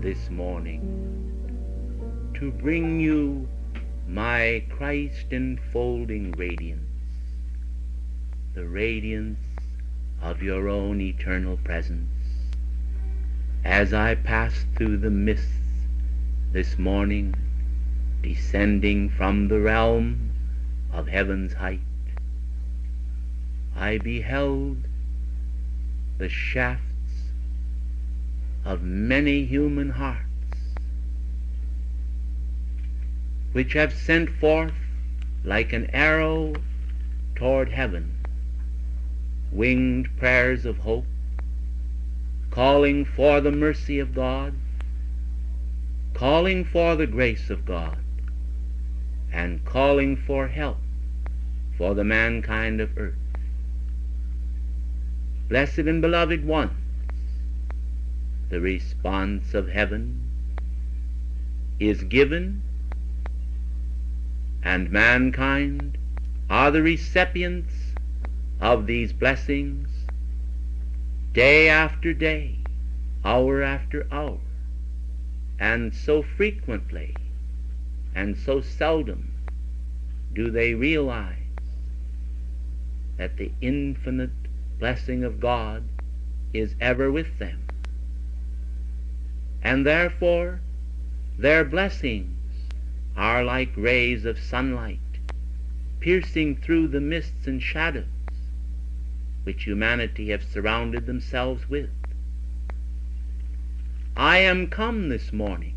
this morning to bring you my Christ enfolding radiance, the radiance of your own eternal presence. As I pass through the mists this morning, descending from the realm of heaven's height, I beheld the shafts of many human hearts, which have sent forth like an arrow toward heaven winged prayers of hope, calling for the mercy of God, calling for the grace of God, and calling for help for the mankind of earth. Blessed and beloved ones, the response of heaven is given, and mankind are the recipients of these blessings day after day, hour after hour, and so frequently and so seldom do they realize that the infinite blessing of God is ever with them. And therefore their blessings are like rays of sunlight piercing through the mists and shadows which humanity have surrounded themselves with. I am come this morning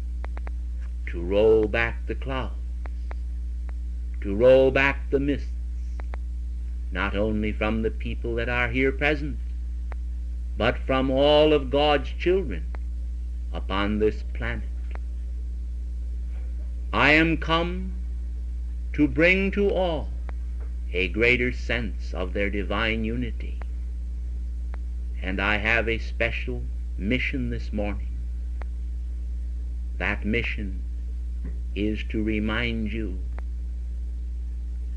to roll back the clouds, to roll back the mists, not only from the people that are here present, but from all of God's children upon this planet. I am come to bring to all a greater sense of their divine unity. And I have a special mission this morning. That mission is to remind you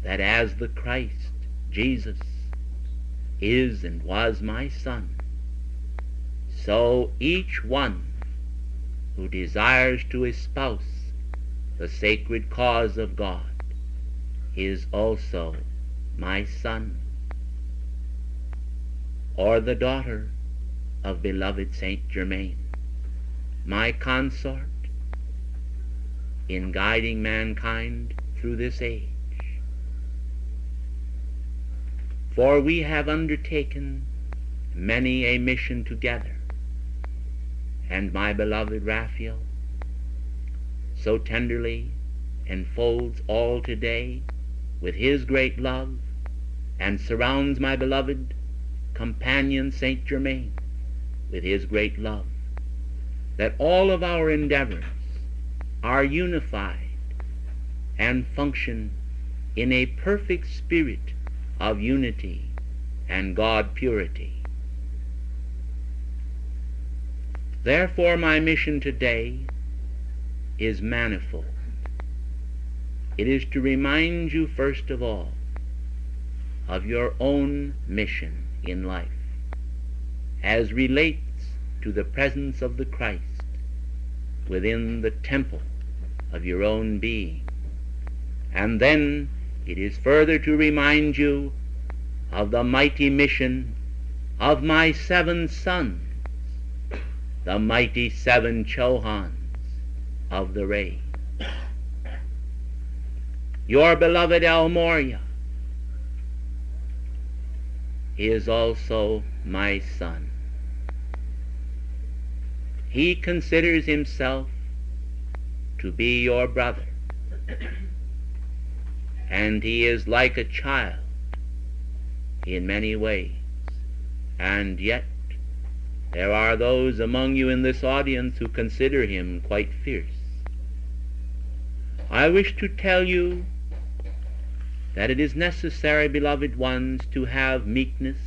that as the Christ, Jesus, is and was my Son, so each one who desires to espouse the sacred cause of God is also my son, or the daughter of beloved Saint Germain, my consort in guiding mankind through this age. For we have undertaken many a mission together, and my beloved Raphael so tenderly enfolds all today with his great love, and surrounds my beloved companion Saint Germain with his great love, that all of our endeavors are unified and function in a perfect spirit of unity and God purity. Therefore my mission today is manifold. It is to remind you first of all of your own mission in life as relates to the presence of the Christ within the temple of your own being. And then it is further to remind you of the mighty mission of my 7 sons, the mighty 7 Chohans of the ray. Your beloved El Morya is also my son. He considers himself to be your brother, and he is like a child in many ways, and yet there are those among you in this audience who consider him quite fierce. I wish to tell you that it is necessary, beloved ones, to have meekness,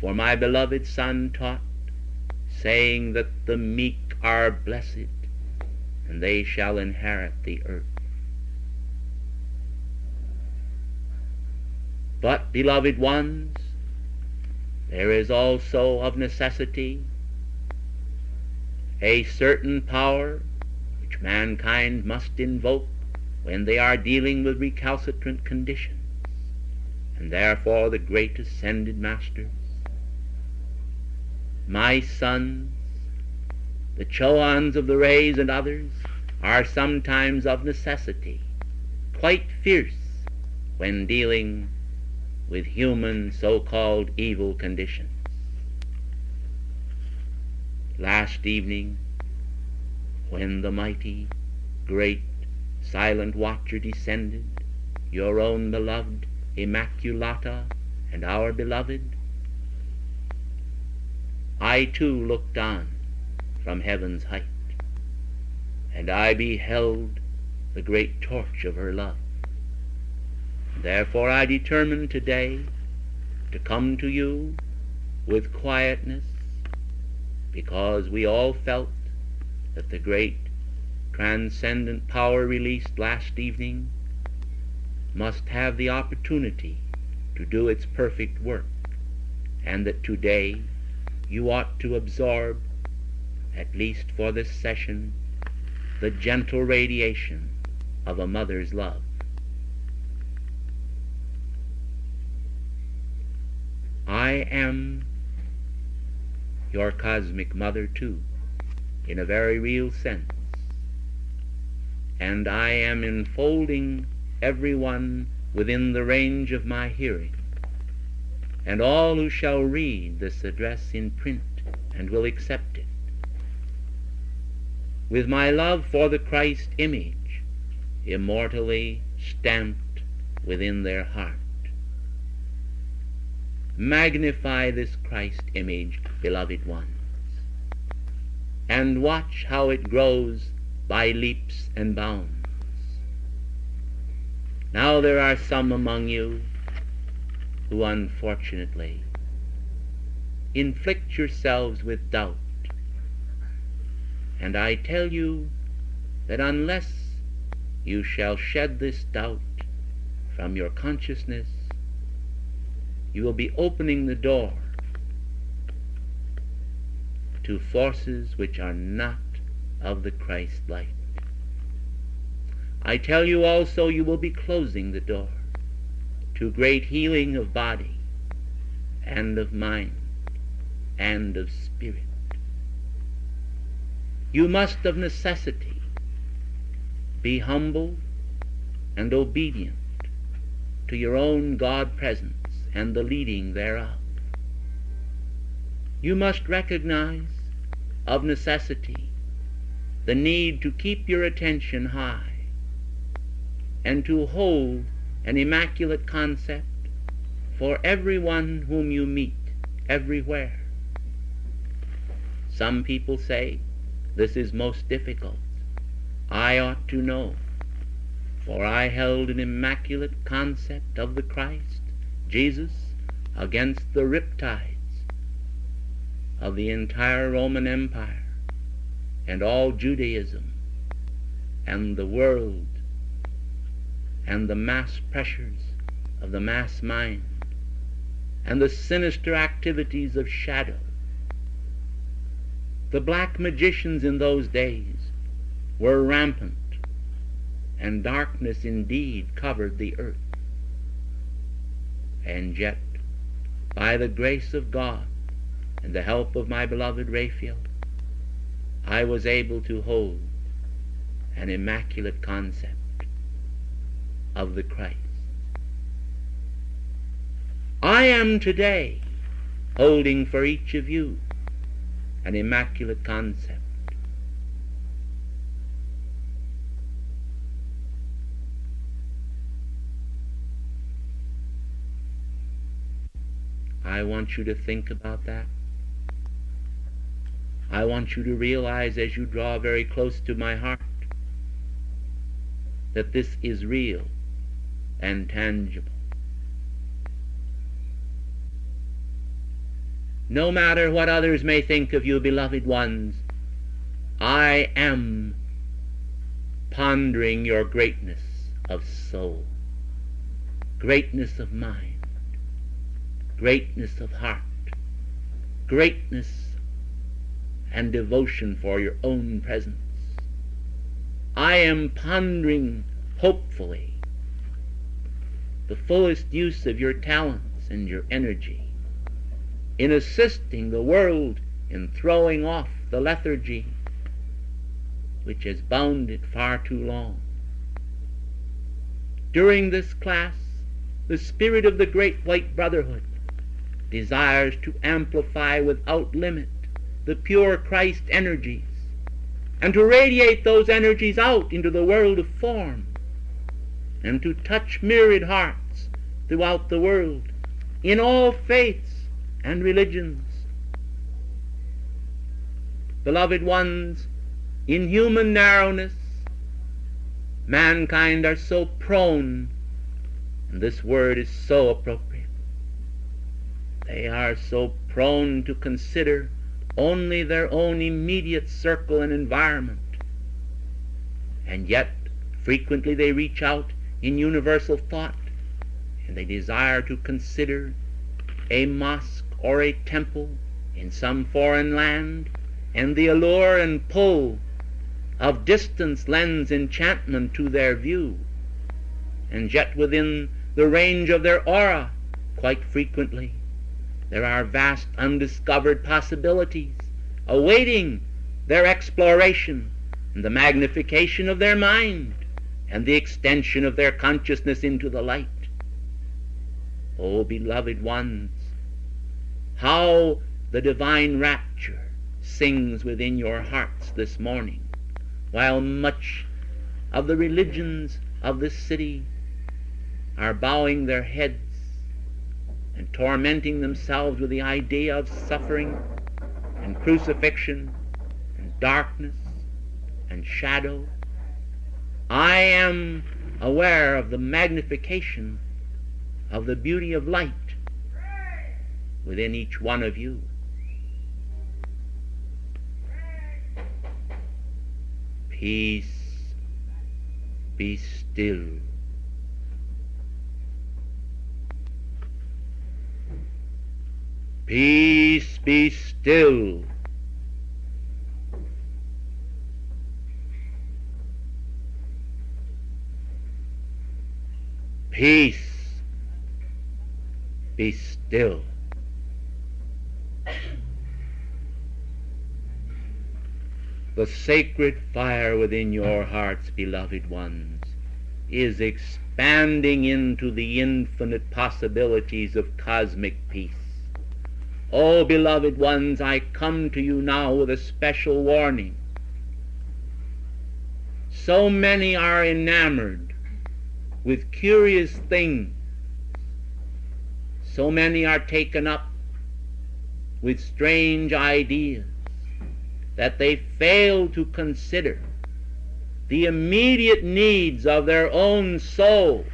for my beloved Son taught, saying that the meek are blessed, and they shall inherit the earth. But, beloved ones, there is also of necessity a certain power which mankind must invoke when they are dealing with recalcitrant conditions, and therefore the great ascended masters, my sons, the Choans of the rays and others, are sometimes of necessity quite fierce when dealing with human so-called evil conditions. Last evening, when the mighty, great, silent watcher descended, your own beloved Immaculata and our beloved, I too looked on from heaven's height, and I beheld the great torch of her love. Therefore I determined today to come to you with quietness, because we all felt that the great transcendent power released last evening must have the opportunity to do its perfect work, and that today you ought to absorb, at least for this session, the gentle radiation of a mother's love. I am your cosmic mother too, in a very real sense, and I am enfolding everyone within the range of my hearing, and all who shall read this address in print and will accept it, with my love for the Christ image immortally stamped within their heart. Magnify this Christ image, beloved ones, and watch how it grows by leaps and bounds. Now there are some among you who unfortunately inflict yourselves with doubt, and I tell you that unless you shall shed this doubt from your consciousness, you will be opening the door to forces which are not of the Christ light. I tell you also, you will be closing the door to great healing of body and of mind and of spirit. You must of necessity be humble and obedient to your own God presence and the leading thereof. You must recognize of necessity the need to keep your attention high and to hold an immaculate concept for everyone whom you meet everywhere. Some people say this is most difficult. I ought to know, for I held an immaculate concept of the Christ, Jesus, against the riptides of the entire Roman Empire and all Judaism and the world and the mass pressures of the mass mind and the sinister activities of shadow. The black magicians in those days were rampant, and darkness indeed covered the earth. And yet, by the grace of God and the help of my beloved Raphael, I was able to hold an immaculate concept of the Christ. I am today holding for each of you an immaculate concept. I want you to think about that. I want you to realize as you draw very close to my heart that this is real and tangible. No matter what others may think of you, beloved ones, I am pondering your greatness of soul, greatness of mind, greatness of heart, greatness and devotion for your own presence. I am pondering hopefully the fullest use of your talents and your energy in assisting the world in throwing off the lethargy which has bound it far too long. During this class, the spirit of the Great White Brotherhood desires to amplify without limit the pure Christ energies and to radiate those energies out into the world of form and to touch myriad hearts throughout the world in all faiths and religions. Beloved ones, in human narrowness, mankind are so prone, and this word is so appropriate, they are so prone to consider only their own immediate circle and environment, and yet frequently they reach out in universal thought and they desire to consider a mosque or a temple in some foreign land, and the allure and pull of distance lends enchantment to their view, and yet within the range of their aura quite frequently there are vast undiscovered possibilities awaiting their exploration and the magnification of their mind and the extension of their consciousness into the light. Oh, beloved ones, how the divine rapture sings within your hearts this morning, while much of the religions of this city are bowing their heads and tormenting themselves with the idea of suffering and crucifixion and darkness and shadow. I am aware of the magnification of the beauty of light within each one of you. Peace, be still. Peace, be still. Peace, be still. The sacred fire within your hearts, beloved ones, is expanding into the infinite possibilities of cosmic peace. Oh, beloved ones, I come to you now with a special warning. So many are enamored with curious things. So many are taken up with strange ideas that they fail to consider the immediate needs of their own soul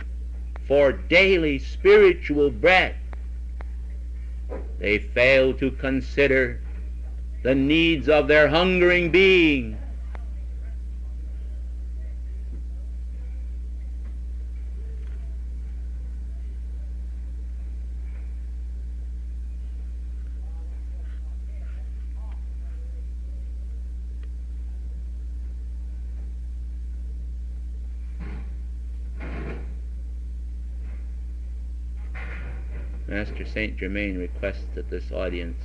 for daily spiritual bread. They fail to consider the needs of their hungering being. Master Saint Germain requests that this audience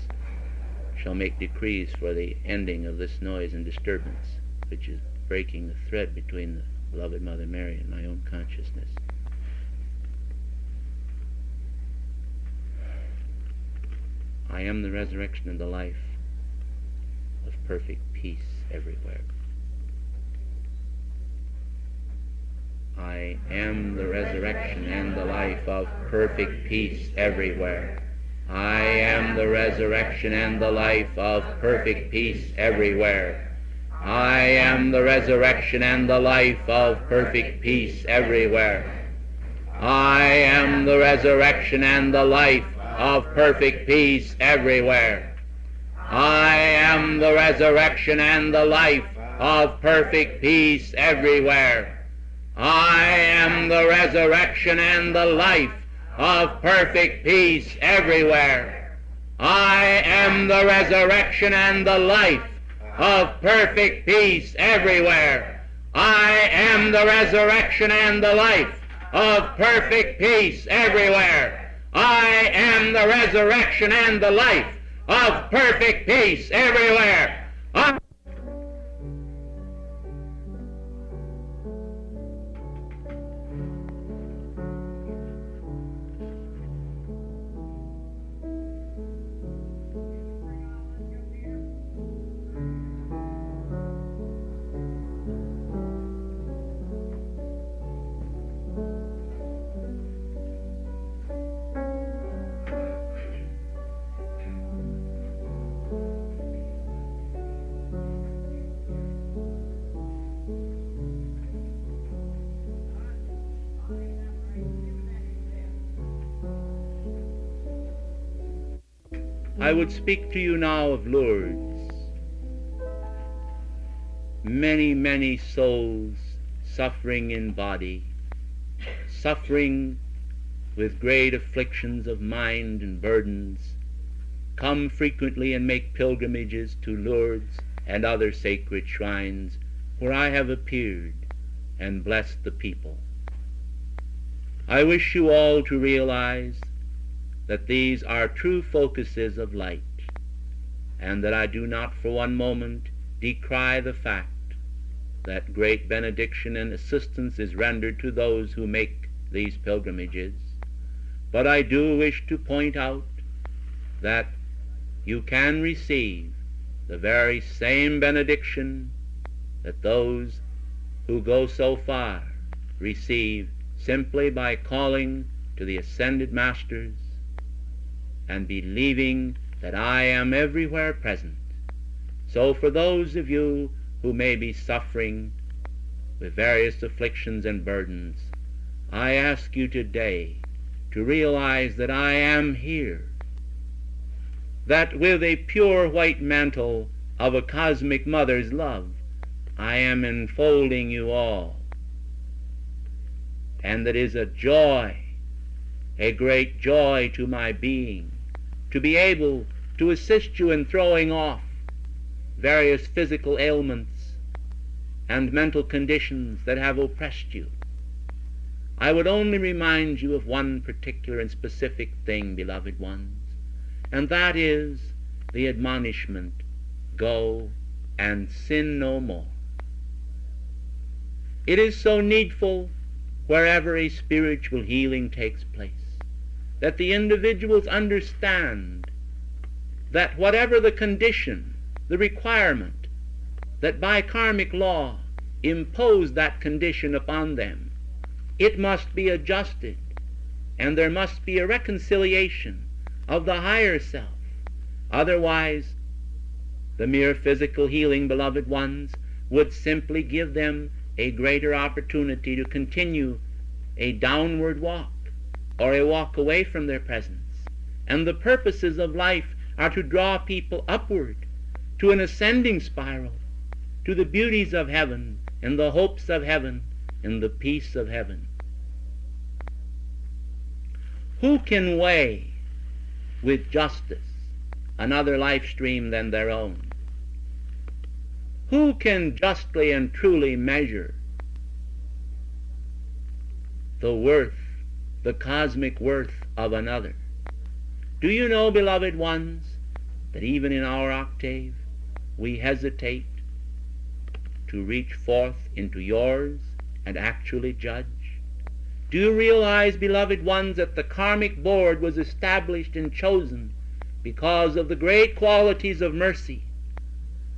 shall make decrees for the ending of this noise and disturbance, which is breaking the thread between the beloved Mother Mary and my own consciousness. I am the resurrection and the life of perfect peace everywhere. I am the resurrection and the life of perfect peace everywhere. I am the resurrection and the life of perfect peace everywhere. I am the resurrection and the life of perfect peace everywhere. I am the resurrection and the life of perfect peace everywhere. I am the resurrection and the life of perfect peace everywhere. I am the resurrection and the life of perfect peace everywhere. I am the resurrection and the life of perfect peace everywhere. I am the resurrection and the life of perfect peace everywhere. I am the resurrection and the life of perfect peace everywhere. I would speak to you now of Lourdes. Many, many souls suffering in body, suffering with great afflictions of mind and burdens, come frequently and make pilgrimages to Lourdes and other sacred shrines where I have appeared and blessed the people. I wish you all to realize that these are true focuses of light, and that I do not for one moment decry the fact that great benediction and assistance is rendered to those who make these pilgrimages. But I do wish to point out that you can receive the very same benediction that those who go so far receive simply by calling to the ascended masters and believing that I am everywhere present. So for those of you who may be suffering with various afflictions and burdens, I ask you today to realize that I am here, that with a pure white mantle of a cosmic mother's love, I am enfolding you all, and that is a joy, a great joy to my being, to be able to assist you in throwing off various physical ailments and mental conditions that have oppressed you. I would only remind you of one particular and specific thing, beloved ones, and that is the admonishment, go and sin no more. It is so needful wherever a spiritual healing takes place that the individuals understand that whatever the condition, the requirement that by karmic law impose that condition upon them, it must be adjusted, and there must be a reconciliation of the higher self. Otherwise, the mere physical healing, beloved ones, would simply give them a greater opportunity to continue a downward walk, or a walk away from their presence. And the purposes of life are to draw people upward to an ascending spiral, to the beauties of heaven, and the hopes of heaven, and the peace of heaven. Who can weigh with justice another life stream than their own? Who can justly and truly measure the worth, the cosmic worth of another? Do you know, beloved ones, that even in our octave we hesitate to reach forth into yours and actually judge? Do you realize, beloved ones, that the karmic board was established and chosen because of the great qualities of mercy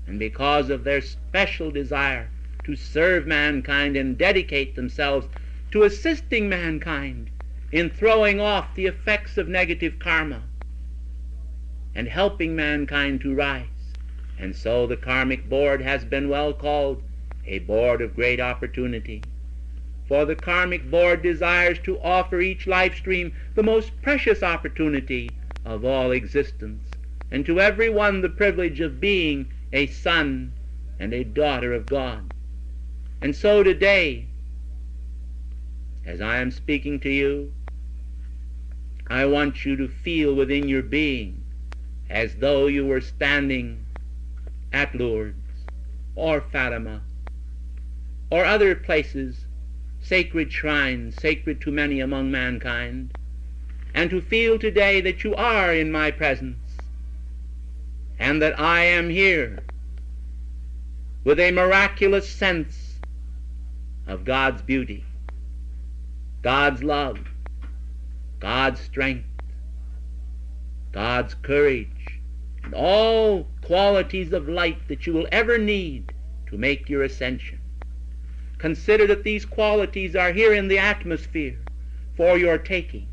and because of their special desire to serve mankind and dedicate themselves to assisting mankind in throwing off the effects of negative karma and helping mankind to rise? And so the karmic board has been well called a board of great opportunity. For the karmic board desires to offer each life stream the most precious opportunity of all existence, and to every one the privilege of being a son and a daughter of God. And so today, as I am speaking to you, I want you to feel within your being as though you were standing at Lourdes, or Fatima, or other places, sacred shrines, sacred to many among mankind, and to feel today that you are in my presence, and that I am here with a miraculous sense of God's beauty, God's love, God's strength, God's courage, and all qualities of light that you will ever need to make your ascension. Consider that these qualities are here in the atmosphere for your taking.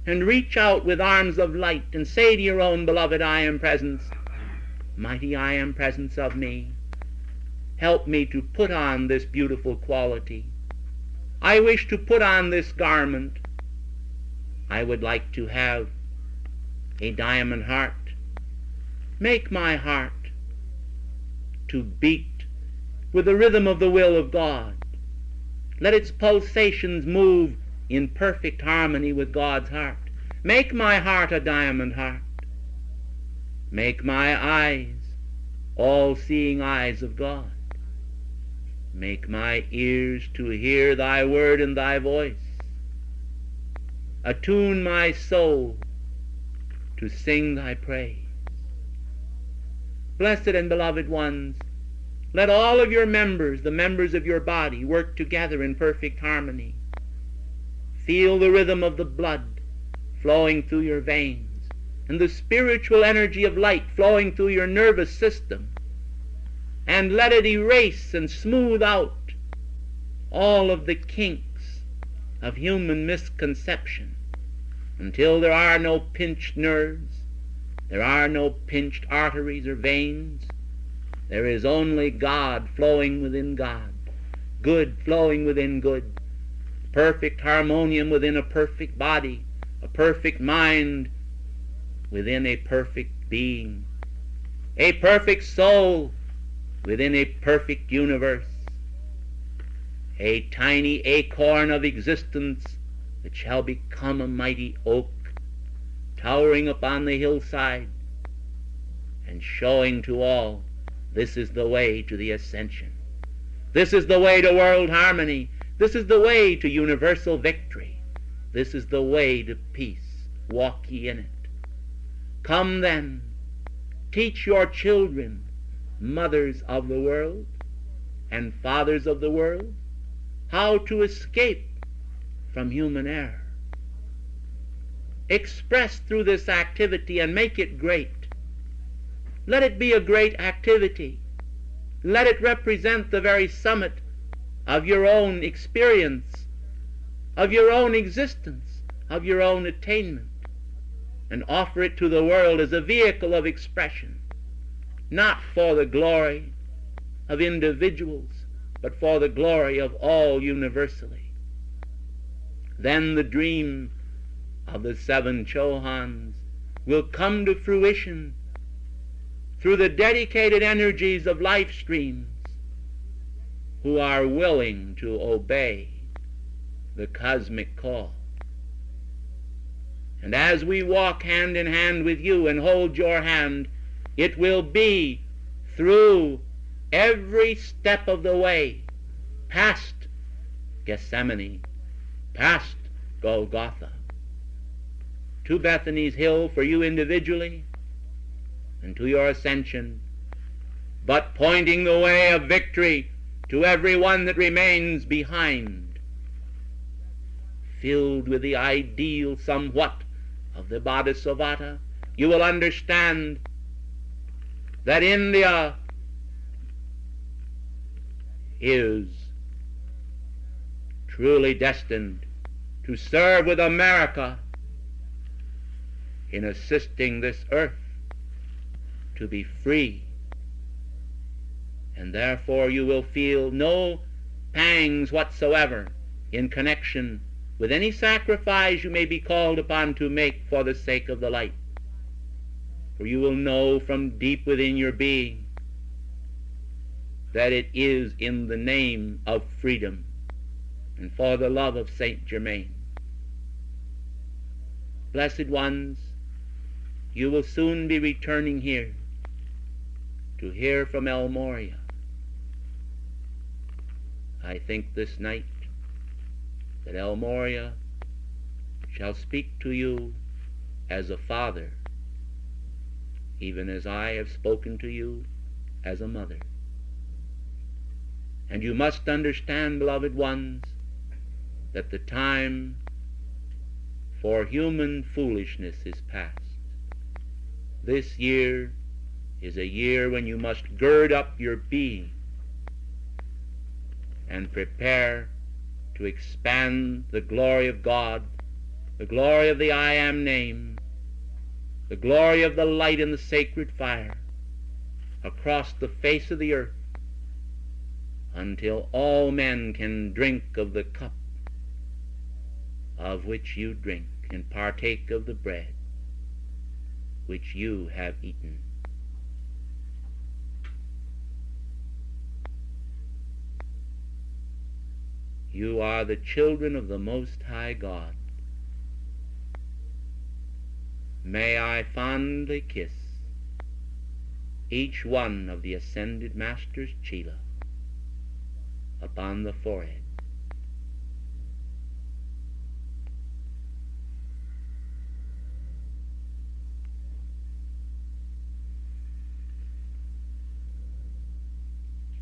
And reach out with arms of light and say to your own beloved I am presence, mighty I am presence of me, help me to put on this beautiful quality. I wish to put on this garment. I would like to have a diamond heart. Make my heart to beat with the rhythm of the will of God. Let its pulsations move in perfect harmony with God's heart. Make my heart a diamond heart. Make my eyes all-seeing eyes of God. Make my ears to hear thy word and thy voice. Attune my soul to sing thy praise. Blessed and beloved ones, let all of your members, the members of your body, work together in perfect harmony. Feel the rhythm of the blood flowing through your veins and the spiritual energy of light flowing through your nervous system. And let it erase and smooth out all of the kinks of human misconception until there are no pinched nerves, there are no pinched arteries or veins. There is only God flowing within God, good flowing within good, perfect harmonium within a perfect body, a perfect mind within a perfect being, a perfect soul within a perfect universe, a tiny acorn of existence that shall become a mighty oak, towering upon the hillside and showing to all this is the way to the ascension. This is the way to world harmony. This is the way to universal victory. This is the way to peace. Walk ye in it. Come then, teach your children, mothers of the world and fathers of the world, how to escape from human error. Express through this activity and make it great. Let it be a great activity. Let it represent the very summit of your own experience, of your own existence, of your own attainment, and offer it to the world as a vehicle of expression, not for the glory of individuals, but for the glory of all universally. Then the dream of the 7 Chohans will come to fruition through the dedicated energies of life streams who are willing to obey the cosmic call. And as we walk hand in hand with you and hold your hand, it will be through every step of the way, past Gethsemane, past Golgotha, to Bethany's Hill for you individually, and to your ascension, but pointing the way of victory to every one that remains behind, filled with the ideal somewhat of the Bodhisattva. You will understand that India is truly destined to serve with America in assisting this earth to be free. And therefore you will feel no pangs whatsoever in connection with any sacrifice you may be called upon to make for the sake of the light. For you will know from deep within your being that it is in the name of freedom and for the love of Saint Germain. Blessed ones, you will soon be returning here to hear from El Morya, I think this night that El Morya shall speak to you as a father, even as I have spoken to you as a mother. And you must understand, beloved ones, that the time for human foolishness is past. This year is a year when you must gird up your being and prepare to expand the glory of God, the glory of the I Am name, the glory of the light and the sacred fire across the face of the earth, until all men can drink of the cup of which you drink and partake of the bread which you have eaten. You are the children of the Most High God. May I fondly kiss each one of the ascended Master's chela upon the forehead.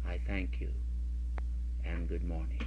I thank you, and good morning.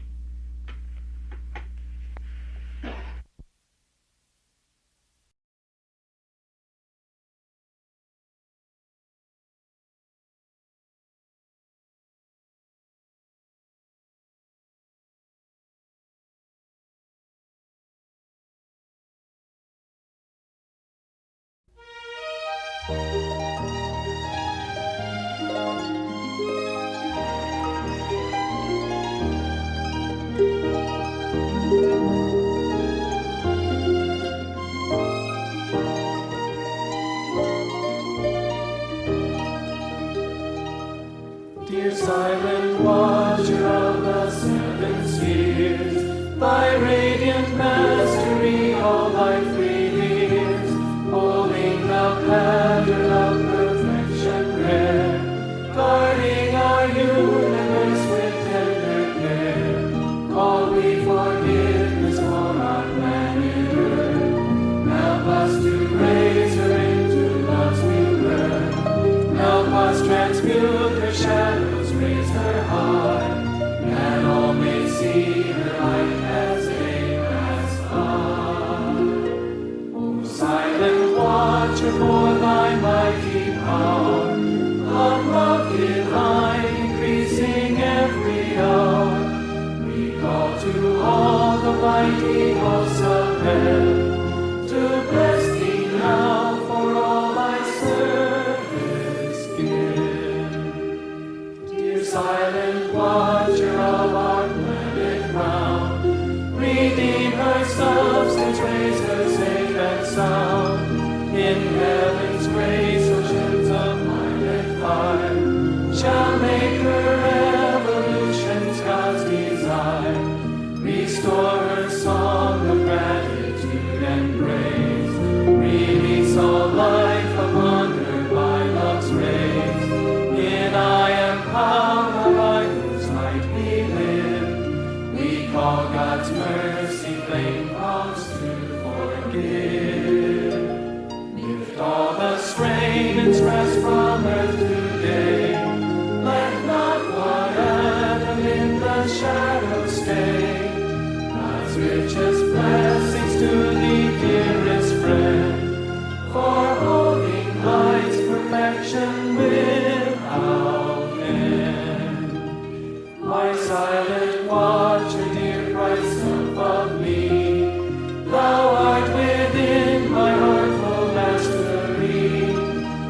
Dear silent watcher of the seven spheres, thy radiant mastery all life reveres, holding the pattern of perfection rare, guarding our universe with tender care. Call we forgiveness for our planet Earth. Help us to raise her into love's new birth. Help us transmute her shadows, raise her high, that all may see her light as they pass by. O silent watcher, for thy mighty power, of love divine, increasing every hour, we call to all the mighty hosts of heaven, to bless thee now for all thy service give. Dear silent watcher of our planet round, redeem her substance, raise her safe and sound. In heaven's grace, oceans of light and fire shall make her evolutions God's desire. Restore her song of gratitude and praise. Release all life upon her by love's rays. In I am power by whose light we live. We call God's mercy flame calls to forgive. Lift all the strain and stress from earth today. Let not one atom in the shadow stay. God's richest blessings to thee, dearest friend, for holding light's perfection without end. My silent watcher, dear Christ above me, thou art within my heartful mastery.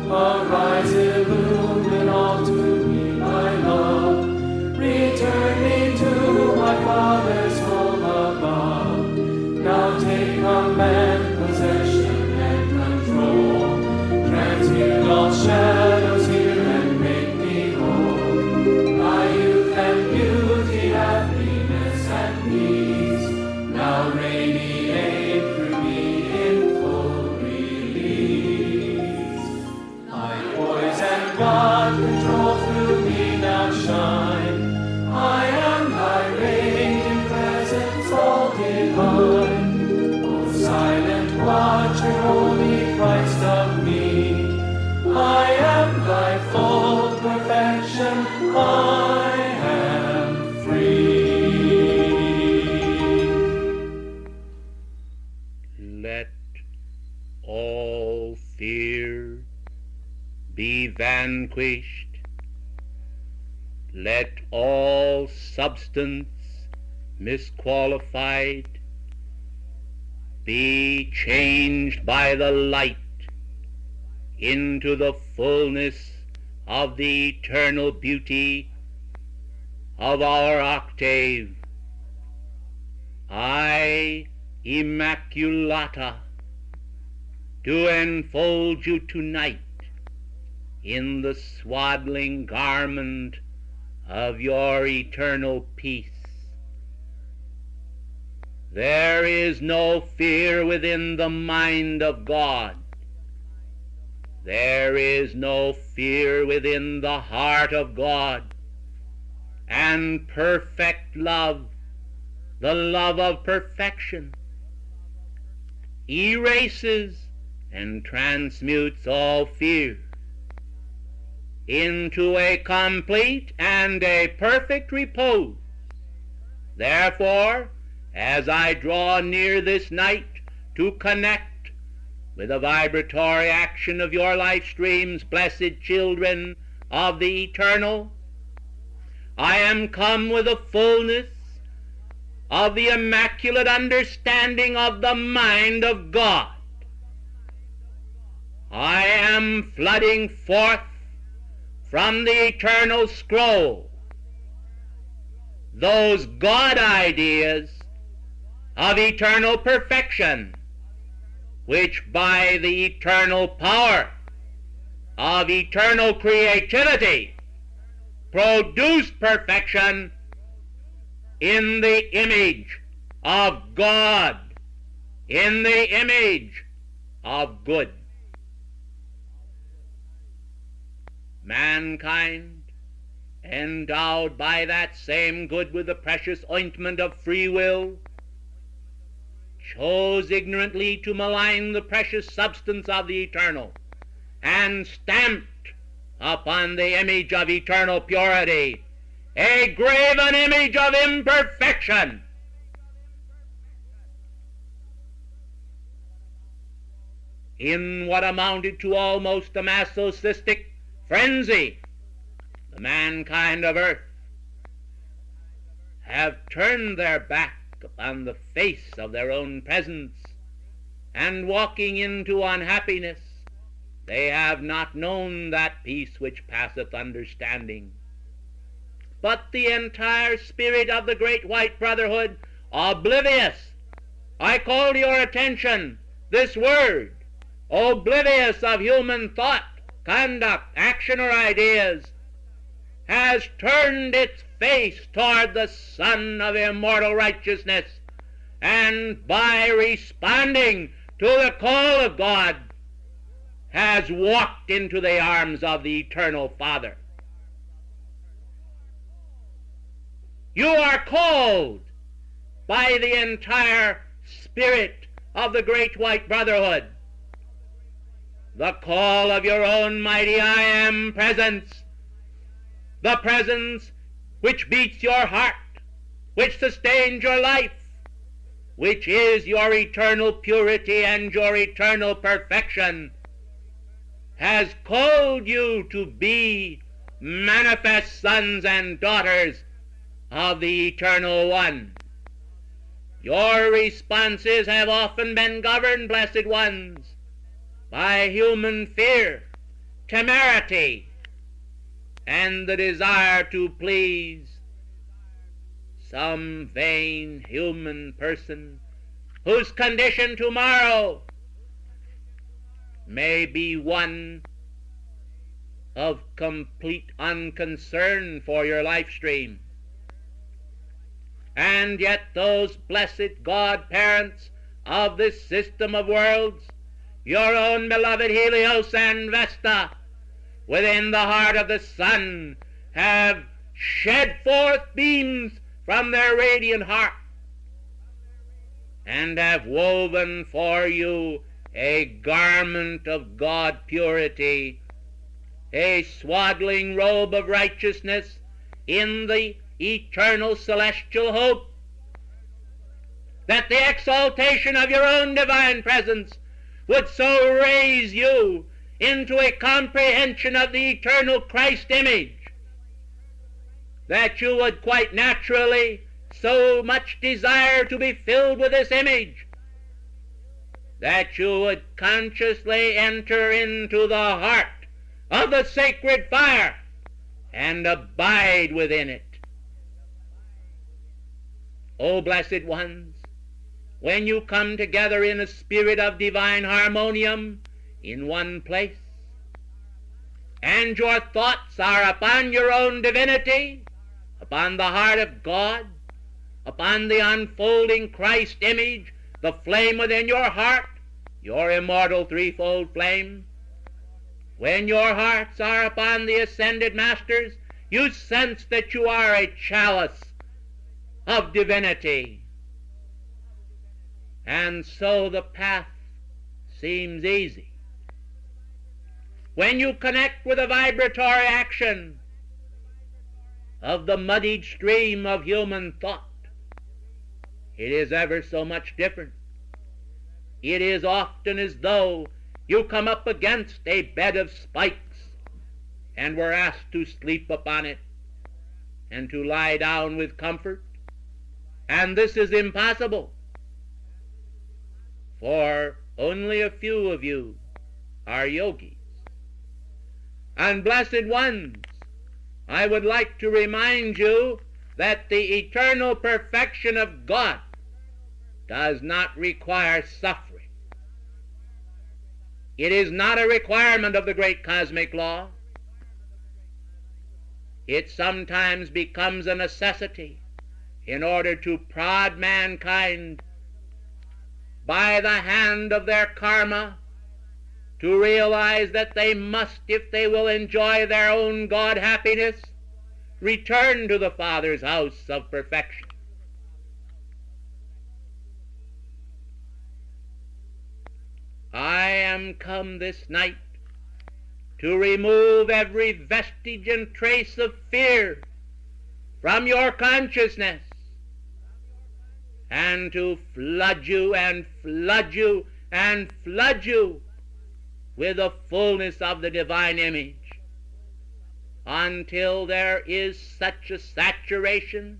Arise, illumine all to me thy love. Return me to my Father's home above. Now take command, possession, and control. Transmute all shadows here and make me whole. Thy youth and beauty have vanquished. Let all substance misqualified be changed by the light into the fullness of the eternal beauty of our octave. I, Immaculata, do enfold you tonight in the swaddling garment of your eternal peace. There is no fear within the mind of God. There is no fear within the heart of God. And perfect love, the love of perfection, erases and transmutes all fear into a complete and a perfect repose. Therefore, as I draw near this night to connect with the vibratory action of your life streams, blessed children of the eternal, I am come with the fullness of the immaculate understanding of the mind of God. I am flooding forth from the eternal scroll those God ideas of eternal perfection, which by the eternal power of eternal creativity produce perfection in the image of God, in the image of good. Mankind, endowed by that same good with the precious ointment of free will, chose ignorantly to malign the precious substance of the eternal, and stamped upon the image of eternal purity a graven image of imperfection. In what amounted to almost a masochistic frenzy, the mankind of earth have turned their back upon the face of their own presence, and walking into unhappiness, they have not known that peace which passeth understanding. But the entire spirit of the great white brotherhood, oblivious, I call to your attention this word, oblivious of human thought, conduct, action, or ideas, has turned its face toward the Son of immortal righteousness, and by responding to the call of God, has walked into the arms of the eternal Father. You are called by the entire spirit of the great white brotherhood. The call of your own mighty I Am presence, the presence which beats your heart, which sustains your life, which is your eternal purity and your eternal perfection, has called you to be manifest sons and daughters of the Eternal One. Your responses have often been governed, blessed ones, by human fear, temerity, and the desire to please some vain human person whose condition tomorrow may be one of complete unconcern for your life stream. And yet those blessed God-parents of this system of worlds, your own beloved Helios and Vesta, within the heart of the sun, have shed forth beams from their radiant heart, and have woven for you a garment of God purity, a swaddling robe of righteousness in the eternal celestial hope that the exaltation of your own divine presence would so raise you into a comprehension of the eternal Christ image, that you would quite naturally so much desire to be filled with this image that you would consciously enter into the heart of the sacred fire and abide within it. O blessed ones, when you come together in a spirit of divine harmonium in one place, and your thoughts are upon your own divinity, upon the heart of God, upon the unfolding Christ image, the flame within your heart, your immortal threefold flame, when your hearts are upon the ascended masters, you sense that you are a chalice of divinity. And so the path seems easy. When you connect with the vibratory action of the muddied stream of human thought, it is ever so much different. It is often as though you come up against a bed of spikes and were asked to sleep upon it and to lie down with comfort. And this is impossible, for only a few of you are yogis. And blessed ones, I would like to remind you that the eternal perfection of God does not require suffering. It is not a requirement of the great cosmic law. It sometimes becomes a necessity in order to prod mankind by the hand of their karma to realize that they must, if they will enjoy their own God happiness, return to the Father's house of perfection. I am come this night to remove every vestige and trace of fear from your consciousness, and to flood you and flood you and flood you with the fullness of the divine image, until there is such a saturation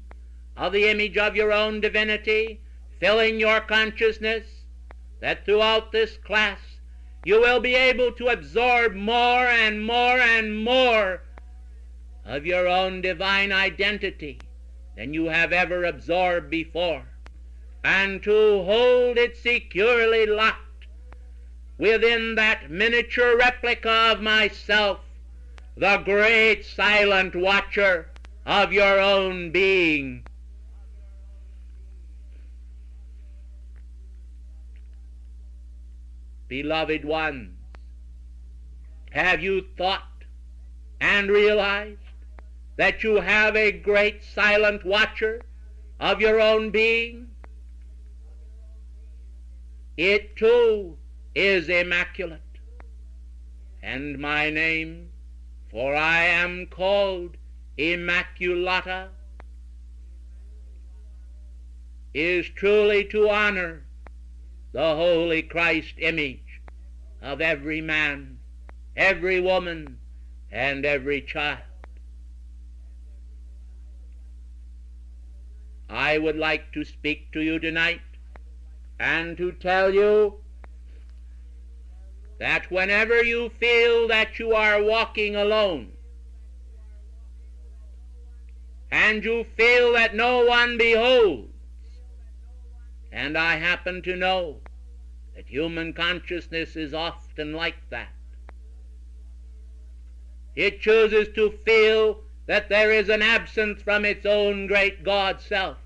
of the image of your own divinity filling your consciousness that throughout this class you will be able to absorb more and more and more of your own divine identity than you have ever absorbed before, and to hold it securely locked within that miniature replica of myself, the great silent watcher of your own being. Beloved ones, have you thought and realized that you have a great silent watcher of your own being? It too is immaculate, and my name, for I am called Immaculata, is truly to honor the holy Christ image of every man, every woman, and every child. I would like to speak to you tonight and to tell you that whenever you feel that you are walking alone, and you feel that no one beholds, and I happen to know that human consciousness is often like that. It chooses to feel that there is an absence from its own great God self.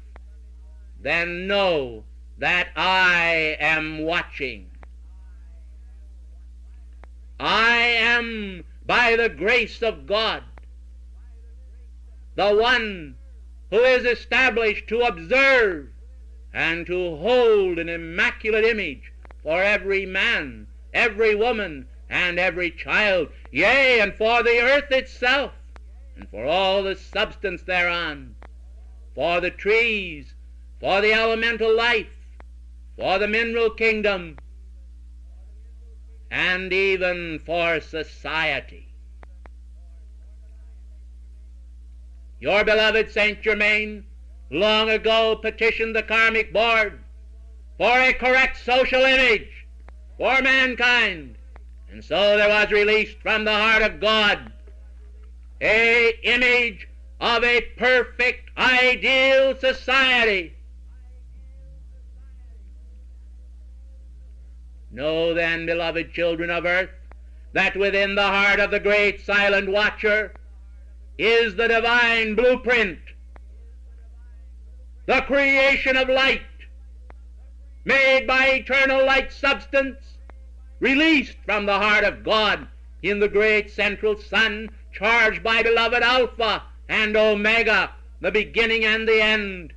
Then know that I am watching. I am, by the grace of God, the one who is established to observe and to hold an immaculate image for every man, every woman, and every child, yea, and for the earth itself, and for all the substance thereon, for the trees, for the elemental life, for the mineral kingdom, and even for society. Your beloved Saint Germain long ago petitioned the Karmic Board for a correct social image for mankind, and so there was released from the heart of God an image of a perfect, ideal society. Know then, beloved children of earth, that within the heart of the great silent watcher is the divine blueprint, the creation of light, made by eternal light substance, released from the heart of God in the great central sun, charged by beloved Alpha and Omega, the beginning and the end,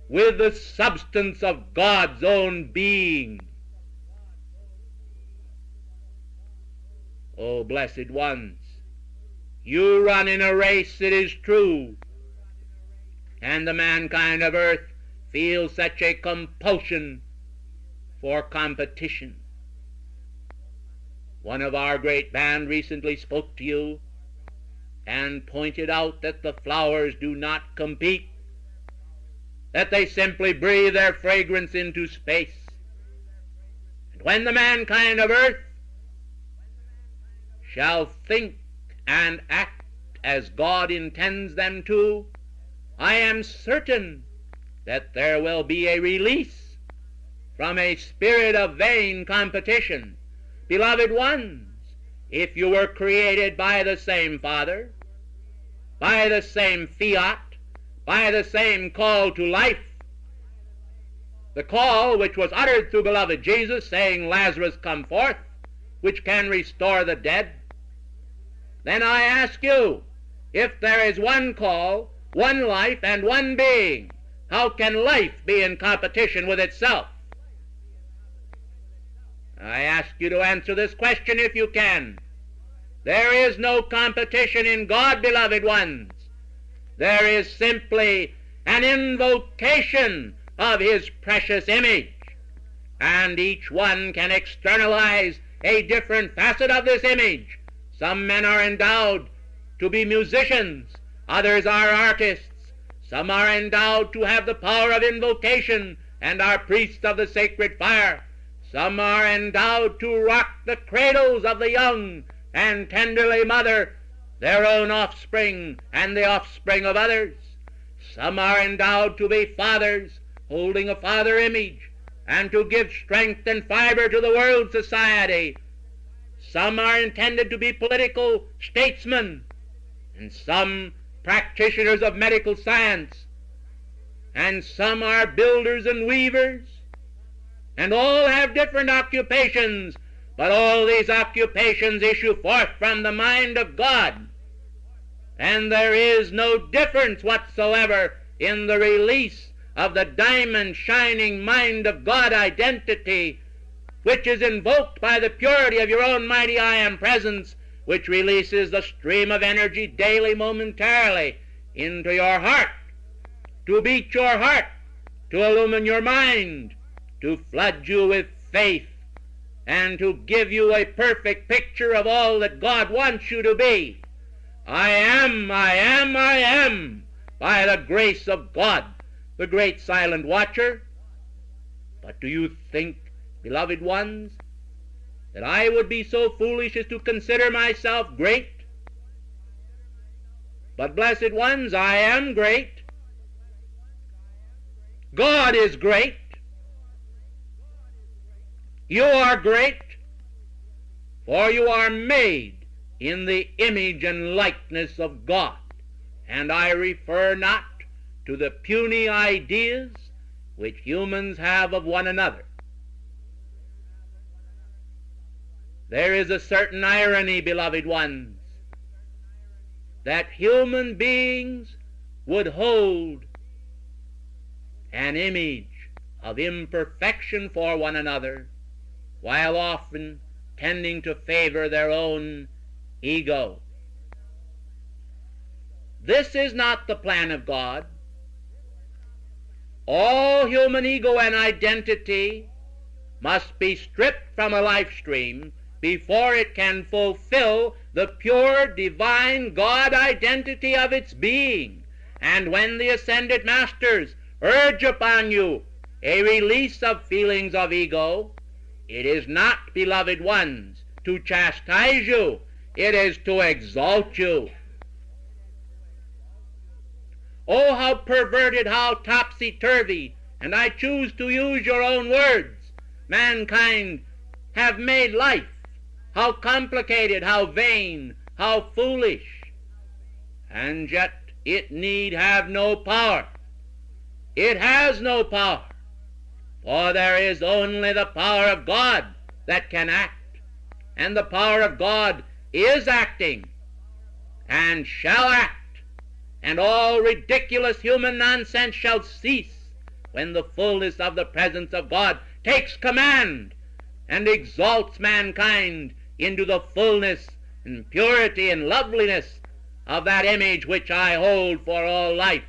with the substance of God's own being. O blessed ones, you run in a race, it is true, and the mankind of earth feels such a compulsion for competition. One of our great band recently spoke to you and pointed out that the flowers do not compete, that they simply breathe their fragrance into space. And when the mankind of earth shall think and act as God intends them to, I am certain that there will be a release from a spirit of vain competition. Beloved ones, if you were created by the same Father, by the same fiat, by the same call to life, the call which was uttered through beloved Jesus, saying, Lazarus, come forth, which can restore the dead, then I ask you, if there is one call, one life, and one being, how can life be in competition with itself? I ask you to answer this question if you can. There is no competition in God, beloved ones. There is simply an invocation of His precious image, and each one can externalize a different facet of this image. Some men are endowed to be musicians, others are artists. Some are endowed to have the power of invocation and are priests of the sacred fire. Some are endowed to rock the cradles of the young and tenderly mother their own offspring and the offspring of others. Some are endowed to be fathers, holding a father image, and to give strength and fiber to the world society. Some are intended to be political statesmen, and some practitioners of medical science, and some are builders and weavers, and all have different occupations, but all these occupations issue forth from the mind of God, and there is no difference whatsoever in the release of the diamond shining mind of God identity, which is invoked by the purity of your own mighty I Am presence, which releases the stream of energy daily, momentarily, into your heart, to beat your heart, to illumine your mind, to flood you with faith, and to give you a perfect picture of all that God wants you to be. I am, I am, I am, by the grace of God, the great silent watcher. But do you think, beloved ones, that I would be so foolish as to consider myself great? But, blessed ones, I am great. God is great. You are great, for you are made in the image and likeness of God. And I refer not to the puny ideas which humans have of one another. There is a certain irony, beloved ones, that human beings would hold an image of imperfection for one another, while often tending to favor their own ego. This is not the plan of God. All human ego and identity must be stripped from a life stream before it can fulfill the pure divine God identity of its being. And when the ascended masters urge upon you a release of feelings of ego, it is not, beloved ones, to chastise you, it is to exalt you. Oh, how perverted, how topsy-turvy, and I choose to use your own words, mankind have made life. How complicated, how vain, how foolish. And yet it need have no power. It has no power. For there is only the power of God that can act. And the power of God is acting and shall act. And all ridiculous human nonsense shall cease when the fullness of the presence of God takes command and exalts mankind into the fullness and purity and loveliness of that image which I hold for all life.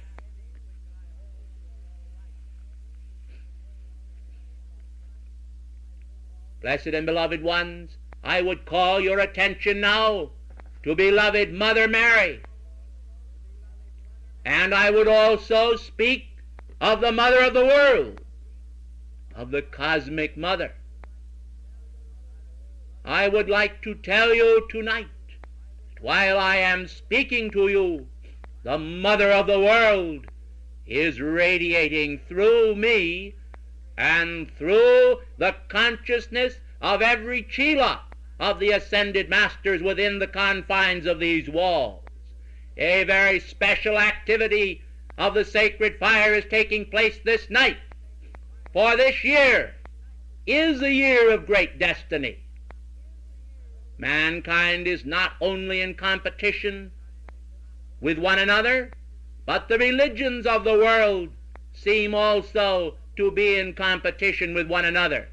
Blessed and beloved ones, I would call your attention now to beloved Mother Mary. And I would also speak of the Mother of the world, of the Cosmic Mother. I would like to tell you tonight that while I am speaking to you, the Mother of the world is radiating through me and through the consciousness of every chela of the ascended masters within the confines of these walls. A very special activity of the sacred fire is taking place this night, for this year is a year of great destiny. Mankind is not only in competition with one another, but the religions of the world seem also to be in competition with one another.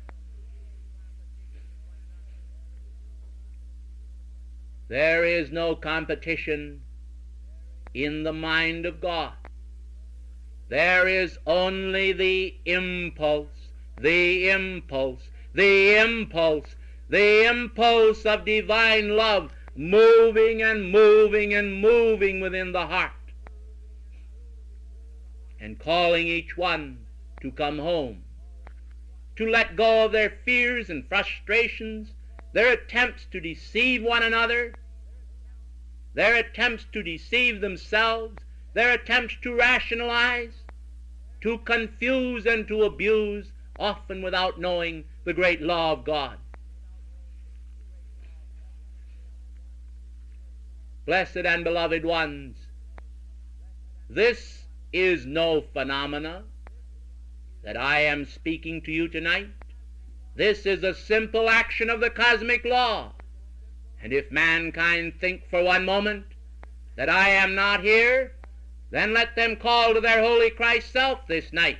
There is no competition in the mind of God. There is only the impulse of divine love moving and moving and moving within the heart and calling each one to come home, to let go of their fears and frustrations, their attempts to deceive one another, their attempts to deceive themselves, their attempts to rationalize, to confuse and to abuse, often without knowing the great law of God. Blessed and beloved ones, this is no phenomena that I am speaking to you tonight. This is a simple action of the cosmic law. And if mankind think for one moment that I am not here, then let them call to their holy Christ self this night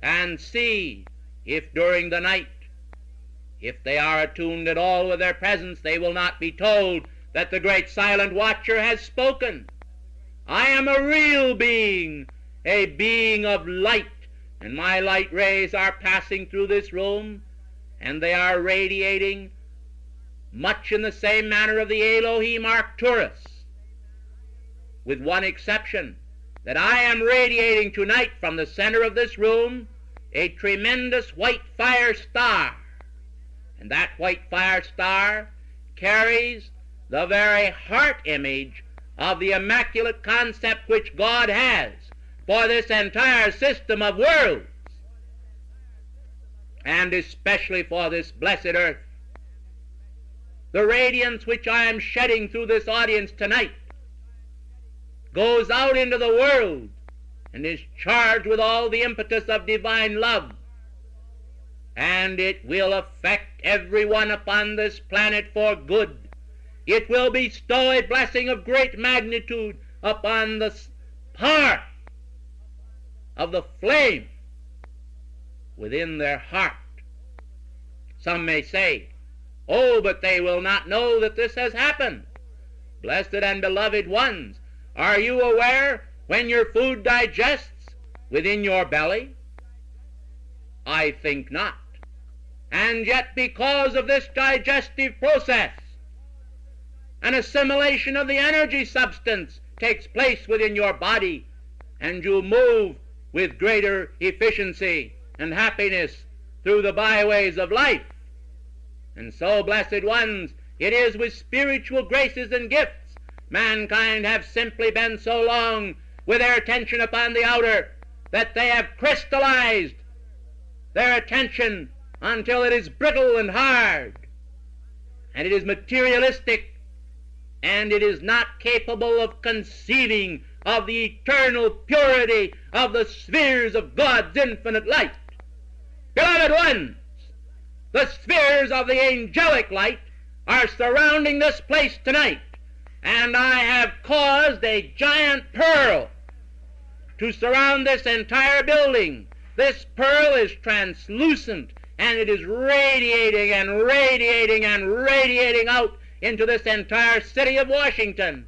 and see if during the night, if they are attuned at all with their presence, they will not be told that the great silent watcher has spoken. I am a real being, a being of light, and my light rays are passing through this room, and they are radiating much in the same manner of the Elohim Arcturus, with one exception, that I am radiating tonight from the center of this room a tremendous white fire star, and that white fire star carries the very heart image of the immaculate concept which God has for this entire system of worlds, and especially for this blessed earth. The radiance which I am shedding through this audience tonight goes out into the world and is charged with all the impetus of divine love, and it will affect everyone upon this planet for good. It will bestow a blessing of great magnitude upon the power of the flame within their heart. Some may say, oh, but they will not know that this has happened. Blessed and beloved ones, are you aware when your food digests within your belly? I think not. And yet, because of this digestive process, an assimilation of the energy substance takes place within your body, and you move with greater efficiency and happiness through the byways of life. And so, blessed ones, it is with spiritual graces and gifts. Mankind have simply been so long with their attention upon the outer that they have crystallized their attention until it is brittle and hard, and it is materialistic, and it is not capable of conceiving of the eternal purity of the spheres of God's infinite light. Beloved ones, the spheres of the angelic light are surrounding this place tonight, and I have caused a giant pearl to surround this entire building. This pearl is translucent, and it is radiating and radiating and radiating out into this entire city of Washington.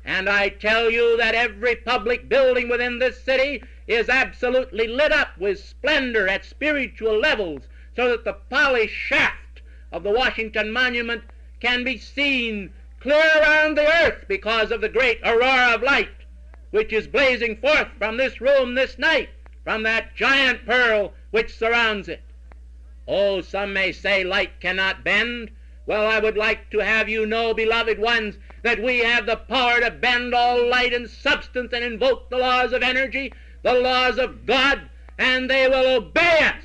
And I tell you that every public building within this city is absolutely lit up with splendor at spiritual levels, so that the polished shaft of the Washington Monument can be seen clear around the earth because of the great aurora of light which is blazing forth from this room this night, from that giant pearl which surrounds it. Oh, some may say light cannot bend. Well, I would like to have you know, beloved ones, that we have the power to bend all light and substance and invoke the laws of energy, the laws of God, and they will obey us.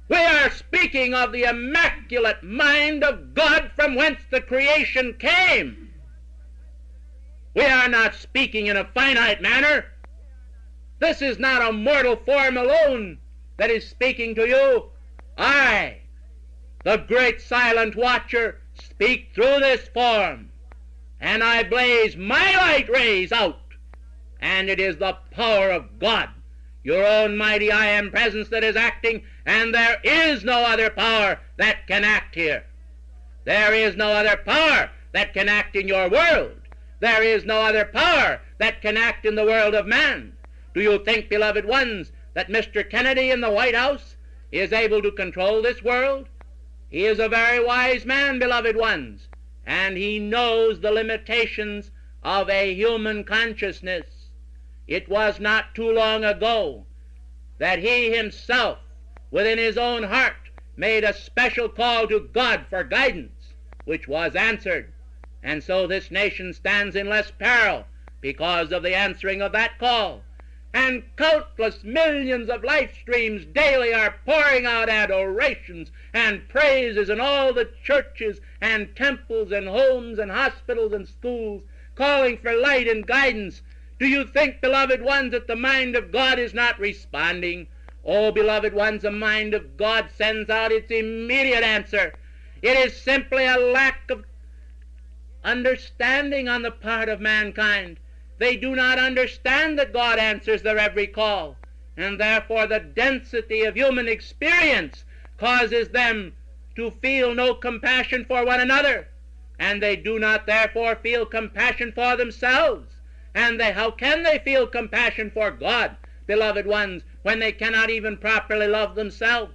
We are speaking of the immaculate mind of God from whence the creation came. We are not speaking in a finite manner. This is not a mortal form alone that is speaking to you. I, the great silent watcher, speak through this form, and I blaze my light rays out, and it is the power of God, your own mighty I Am presence, that is acting, and there is no other power that can act here. There is no other power that can act in your world. There is no other power that can act in the world of man. Do you think, beloved ones, that Mr. Kennedy in the White House is able to control this world? He is a very wise man, beloved ones, and he knows the limitations of a human consciousness. It was not too long ago that he himself, within his own heart, made a special call to God for guidance, which was answered. And so this nation stands in less peril because of the answering of that call. And countless millions of life streams daily are pouring out adorations and praises in all the churches and temples and homes and hospitals and schools, calling for light and guidance. Do you think, beloved ones, that the mind of God is not responding? Oh, beloved ones, the mind of God sends out its immediate answer. It is simply a lack of understanding on the part of mankind. They do not understand that God answers their every call, and therefore the density of human experience causes them to feel no compassion for one another, and they do not therefore feel compassion for themselves. And how can they feel compassion for God, beloved ones, when they cannot even properly love themselves?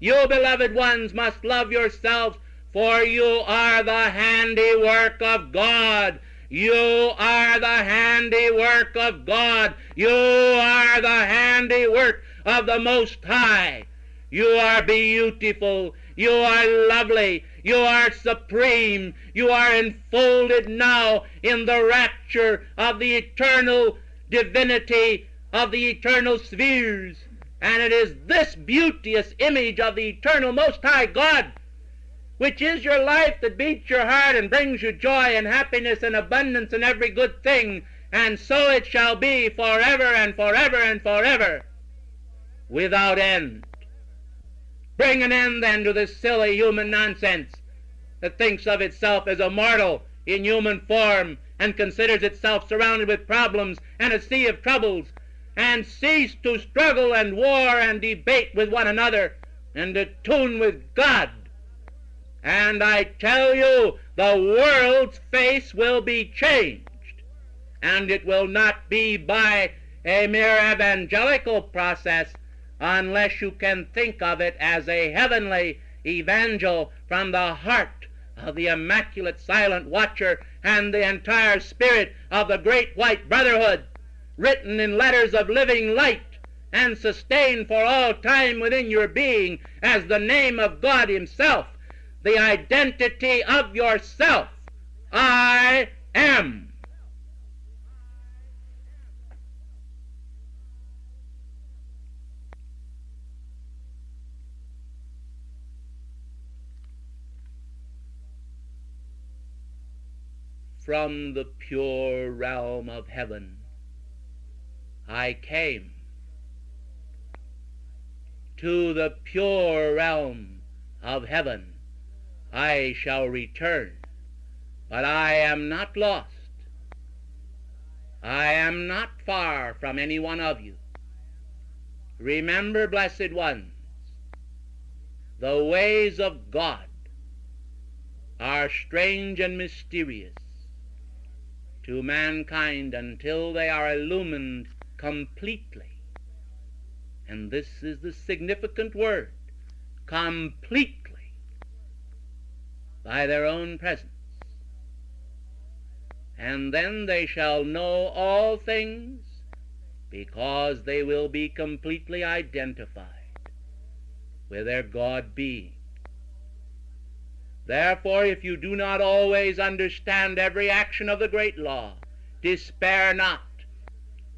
You, beloved ones, must love yourselves, for you are the handiwork of God. You are the handiwork of God. You are the handiwork of the Most High. You are beautiful. You are lovely. You are supreme. You are enfolded now in the rapture of the eternal divinity of the eternal spheres. And it is this beauteous image of the eternal Most High God, which is your life, that beats your heart and brings you joy and happiness and abundance and every good thing. And so it shall be forever and forever and forever, without end. Bring an end then to this silly human nonsense that thinks of itself as a mortal in human form and considers itself surrounded with problems and a sea of troubles, and cease to struggle and war and debate with one another and attune with God. And I tell you, the world's face will be changed, and it will not be by a mere evangelical process, unless you can think of it as a heavenly evangel from the heart of the Immaculate Silent Watcher and the entire spirit of the Great White Brotherhood, written in letters of living light and sustained for all time within your being as the name of God Himself, the identity of yourself. I am. From the pure realm of heaven I came. To the pure realm of heaven I shall return. But I am not lost. I am not far from any one of you. Remember, blessed ones, the ways of God are strange and mysterious to mankind until they are illumined completely. And this is the significant word, completely, by their own presence. And then they shall know all things, because they will be completely identified with their God being. Therefore, if you do not always understand every action of the great law, despair not.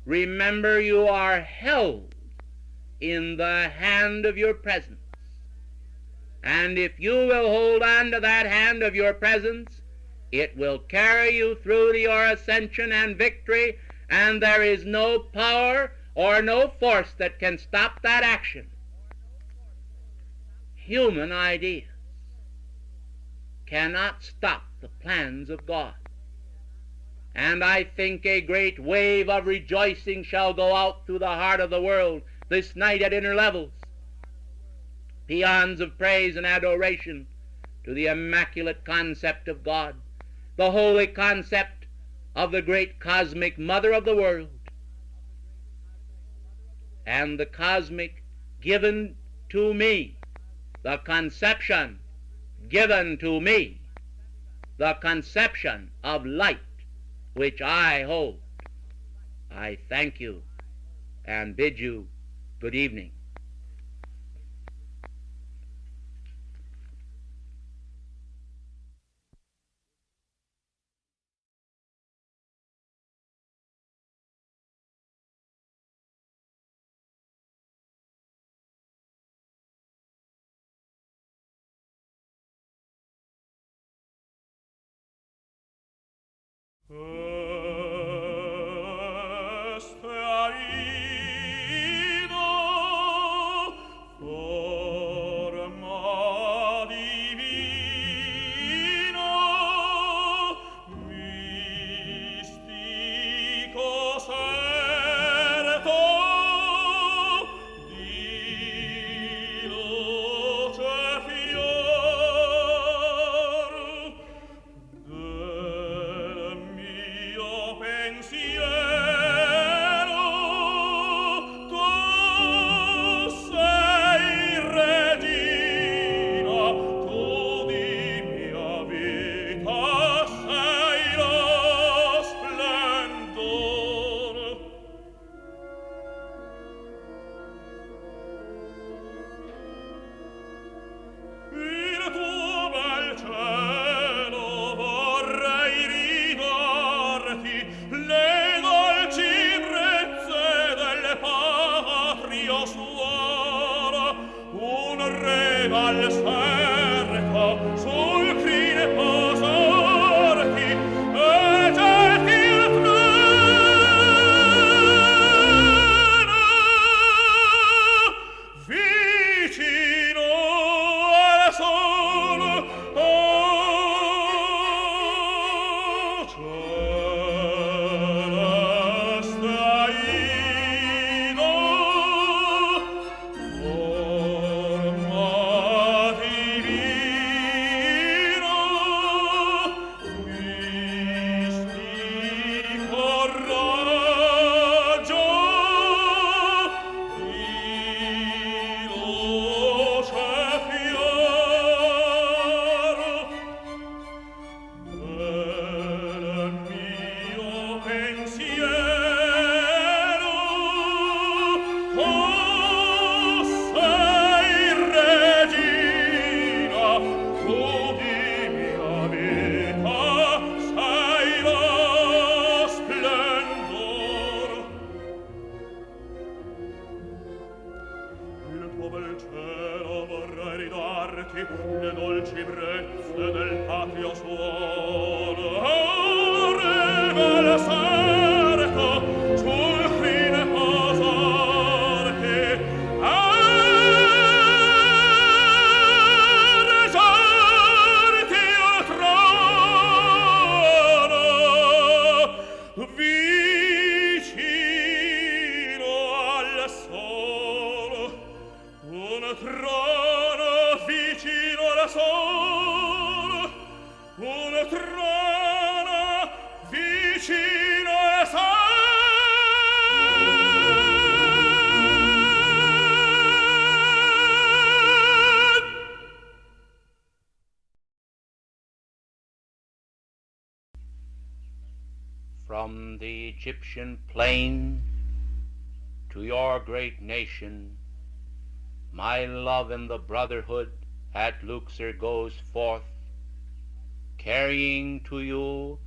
Remember, you are held in the hand of your presence. And if you will hold on to that hand of your presence, it will carry you through to your ascension and victory, and there is no power or no force that can stop that action. Human ideas cannot stop the plans of God. And I think a great wave of rejoicing shall go out through the heart of the world this night at inner levels. Paeans of praise and adoration to the immaculate concept of God, the holy concept of the great cosmic mother of the world, and the cosmic given to me, the conception given to me, the conception of light which I hold. I thank you and bid you good evening. Ormati le dolci brezze del patrio suolo. Rega sarto sul fine posarte, resarti al trono, vicino al solo, un trono vicino al solo, un trono vicino al solo. From the Egyptian plain to your great nation, my love and the brotherhood at Luxor goes forth, carrying to you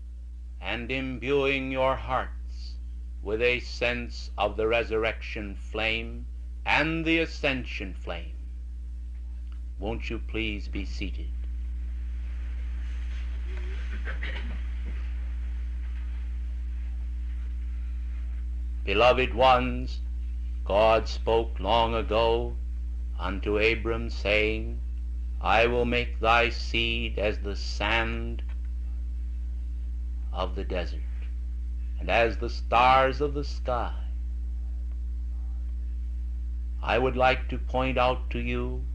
and imbuing your hearts with a sense of the resurrection flame and the ascension flame. Won't you please be seated? Beloved ones, God spoke long ago unto Abram, saying, I will make thy seed as the sand of the desert, and as the stars of the sky. I would like to point out to you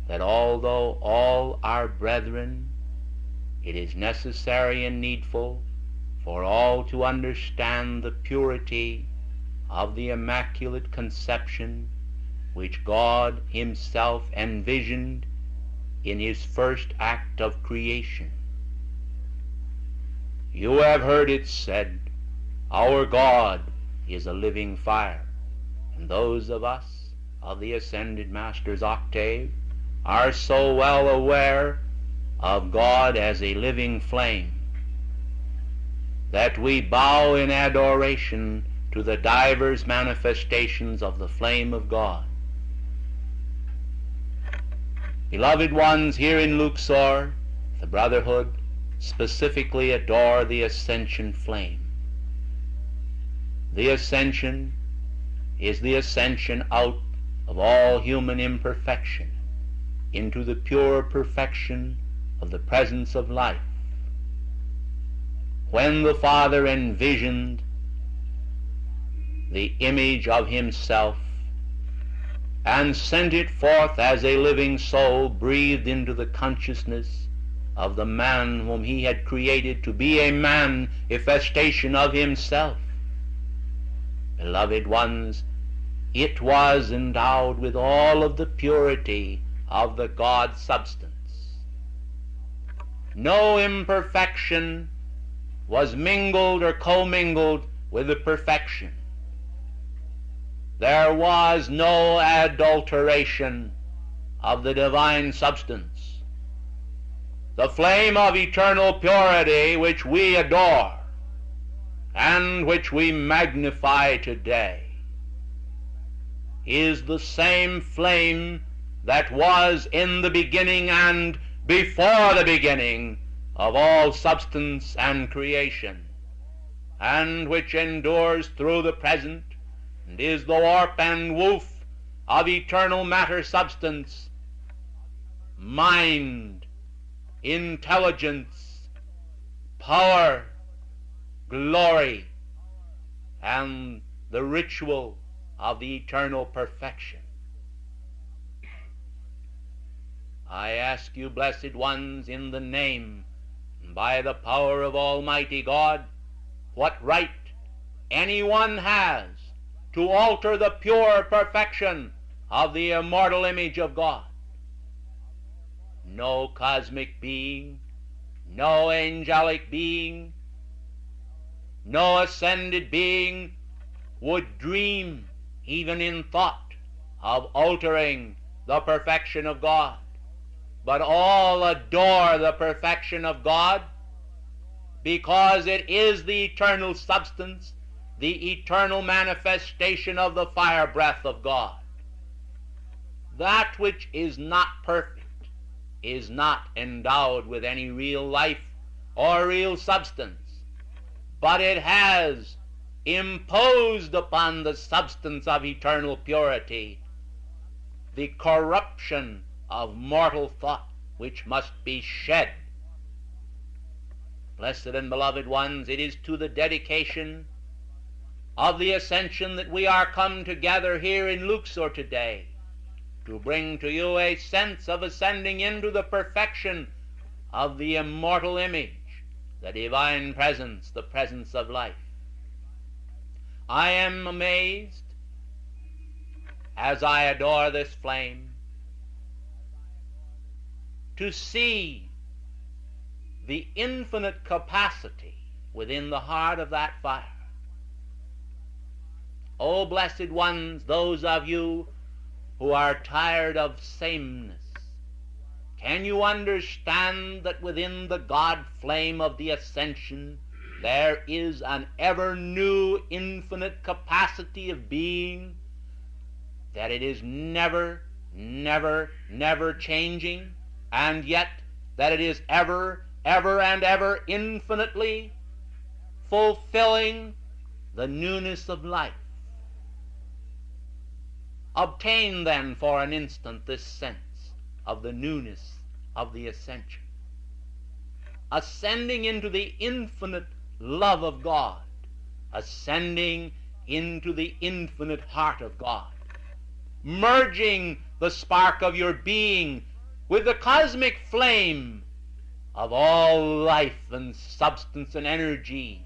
that although all are brethren, it is necessary and needful for all to understand the purity of the Immaculate Conception which God himself envisioned in his first act of creation. You have heard it said, our God is a living fire, and those of us of the Ascended Master's octave are so well aware of God as a living flame that we bow in adoration to the divers manifestations of the flame of God. Beloved ones, here in Luxor, the Brotherhood specifically adore the Ascension flame. The Ascension is the ascension out of all human imperfection into the pure perfection of the presence of life. When the Father envisioned the image of himself and sent it forth as a living soul breathed into the consciousness of the man whom he had created to be a manifestation of himself, beloved ones, it was endowed with all of the purity of the God substance. No imperfection was mingled or commingled with the perfection. There was no adulteration of the divine substance. The flame of eternal purity which we adore and which we magnify today is the same flame that was in the beginning and before the beginning of all substance and creation, and which endures through the present and is the warp and woof of eternal matter substance, mind, intelligence, power, glory, and the ritual of the eternal perfection. I ask you, blessed ones, in the name and by the power of Almighty God, what right anyone has to alter the pure perfection of the immortal image of God. No cosmic being, no angelic being, no ascended being would dream, even in thought, of altering the perfection of God. But all adore the perfection of God because it is the eternal substance, the eternal manifestation of the fire breath of God. That which is not perfect is not endowed with any real life or real substance, but it has imposed upon the substance of eternal purity the corruption of mortal thought, which must be shed. Blessed and beloved ones, it is to the dedication of the Ascension that we are come together here in Luxor today, to bring to you a sense of ascending into the perfection of the immortal image, the divine presence, the presence of life. I am amazed, as I adore this flame, to see the infinite capacity within the heart of that fire. O blessed ones, those of you who are tired of sameness, can you understand that within the God flame of the Ascension there is an ever new infinite capacity of being, that it is never, never, never changing, and yet that it is ever, ever and ever infinitely fulfilling the newness of life? Obtain then for an instant this sense of the newness of the Ascension, ascending into the infinite love of God, ascending into the infinite heart of God, merging the spark of your being with the cosmic flame of all life and substance and energy.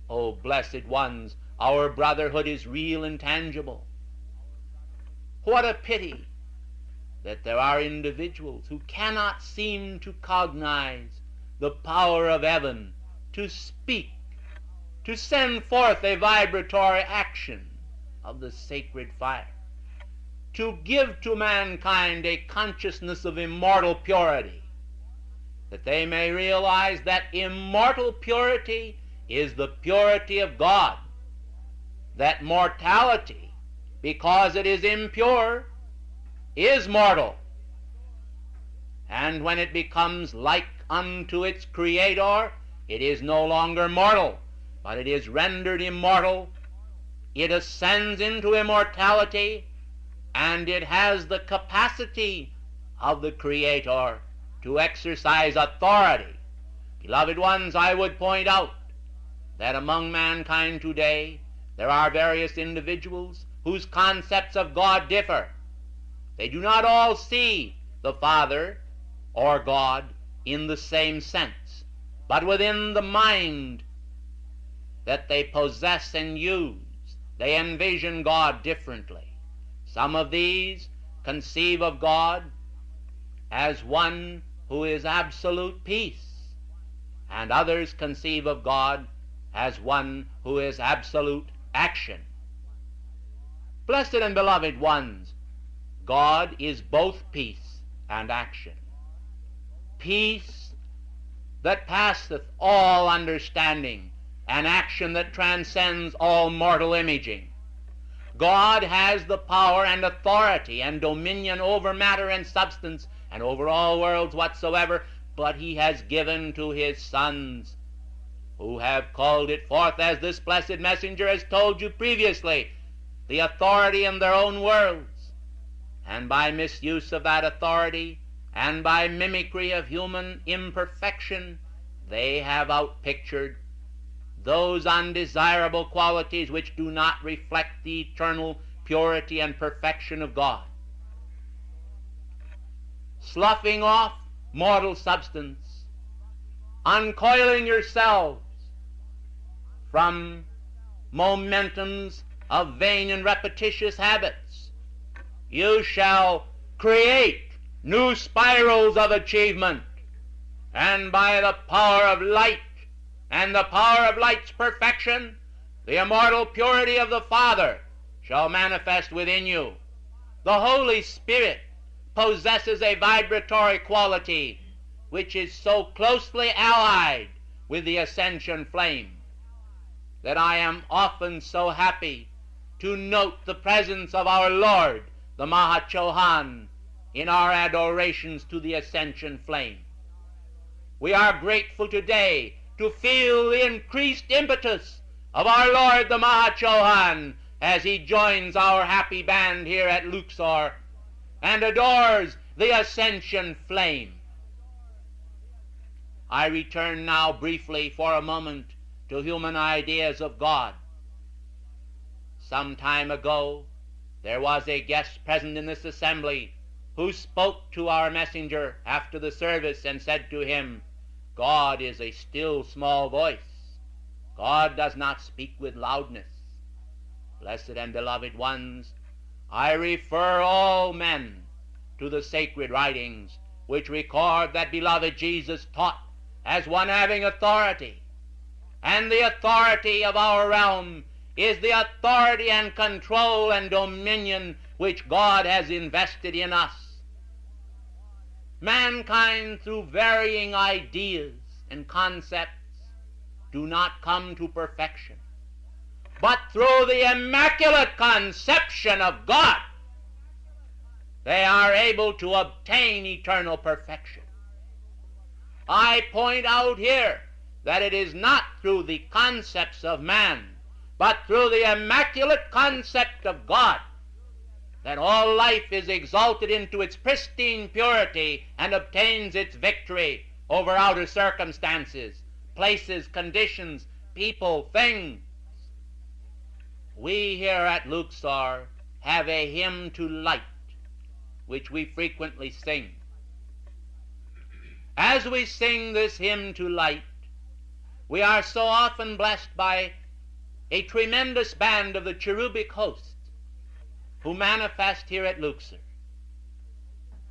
O blessed ones, our brotherhood is real and tangible. What a pity that there are individuals who cannot seem to cognize the power of heaven to speak, to send forth a vibratory action of the sacred fire, to give to mankind a consciousness of immortal purity, that they may realize that immortal purity is the purity of God, that mortality, because it is impure, is mortal, and when it becomes like unto its Creator, it is no longer mortal, but it is rendered immortal. It ascends into immortality, and it has the capacity of the Creator to exercise authority. Beloved ones, I would point out that among mankind today there are various individuals whose concepts of God differ. They do not all see the Father or God in the same sense, but within the mind that they possess and use, they envision God differently. Some of these conceive of God as one who is absolute peace, and others conceive of God as one who is absolute action. Blessed and beloved ones, God is both peace and action. Peace that passeth all understanding, and action that transcends all mortal imaging. God has the power and authority and dominion over matter and substance and over all worlds whatsoever, but he has given to his sons, who have called it forth, as this blessed messenger has told you previously, the authority in their own worlds. And by misuse of that authority and by mimicry of human imperfection, they have outpictured those undesirable qualities which do not reflect the eternal purity and perfection of God. Sloughing off mortal substance, uncoiling yourselves from momentums of vain and repetitious habits, you shall create new spirals of achievement, and by the power of light and the power of light's perfection, the immortal purity of the Father shall manifest within you. The Holy Spirit possesses a vibratory quality which is so closely allied with the ascension flame that I am often so happy to note the presence of our Lord, the Mahachohan, in our adorations to the ascension flame. We are grateful today to feel the increased impetus of our Lord the Mahachohan as he joins our happy band here at Luxor and adores the ascension flame. I return now briefly for a moment to human ideas of God. Some time ago, there was a guest present in this assembly who spoke to our messenger after the service and said to him, "God is a still small voice. God does not speak with loudness." Blessed and beloved ones, I refer all men to the sacred writings which record that beloved Jesus taught as one having authority. And the authority of our realm is the authority and control and dominion which God has invested in us. Mankind, through varying ideas and concepts, do not come to perfection, but through the immaculate conception of God, they are able to obtain eternal perfection. I point out here that it is not through the concepts of man, but through the immaculate concept of God, that all life is exalted into its pristine purity and obtains its victory over outer circumstances, places, conditions, people, things. We here at Luxor have a hymn to light, which we frequently sing. As we sing this hymn to light, we are so often blessed by a tremendous band of the cherubic host who manifest here at Luxor.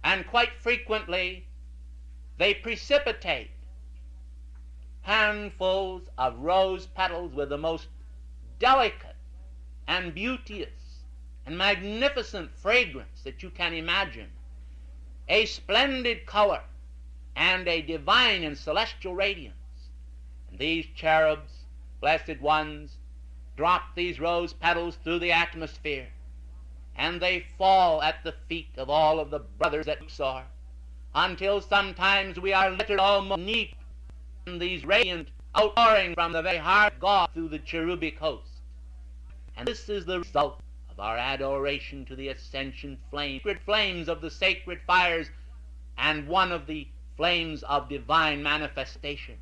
And quite frequently, they precipitate handfuls of rose petals with the most delicate and beauteous and magnificent fragrance that you can imagine, a splendid color, and a divine and celestial radiance. And these cherubs, blessed ones, drop these rose petals through the atmosphere, and they fall at the feet of all of the brothers at Luxor, until sometimes we are literally almost neat in these radiant outpouring from the very heart of God through the cherubic host. And this is the result of our adoration to the ascension flame, sacred flames of the sacred fires, and one of the flames of divine manifestation.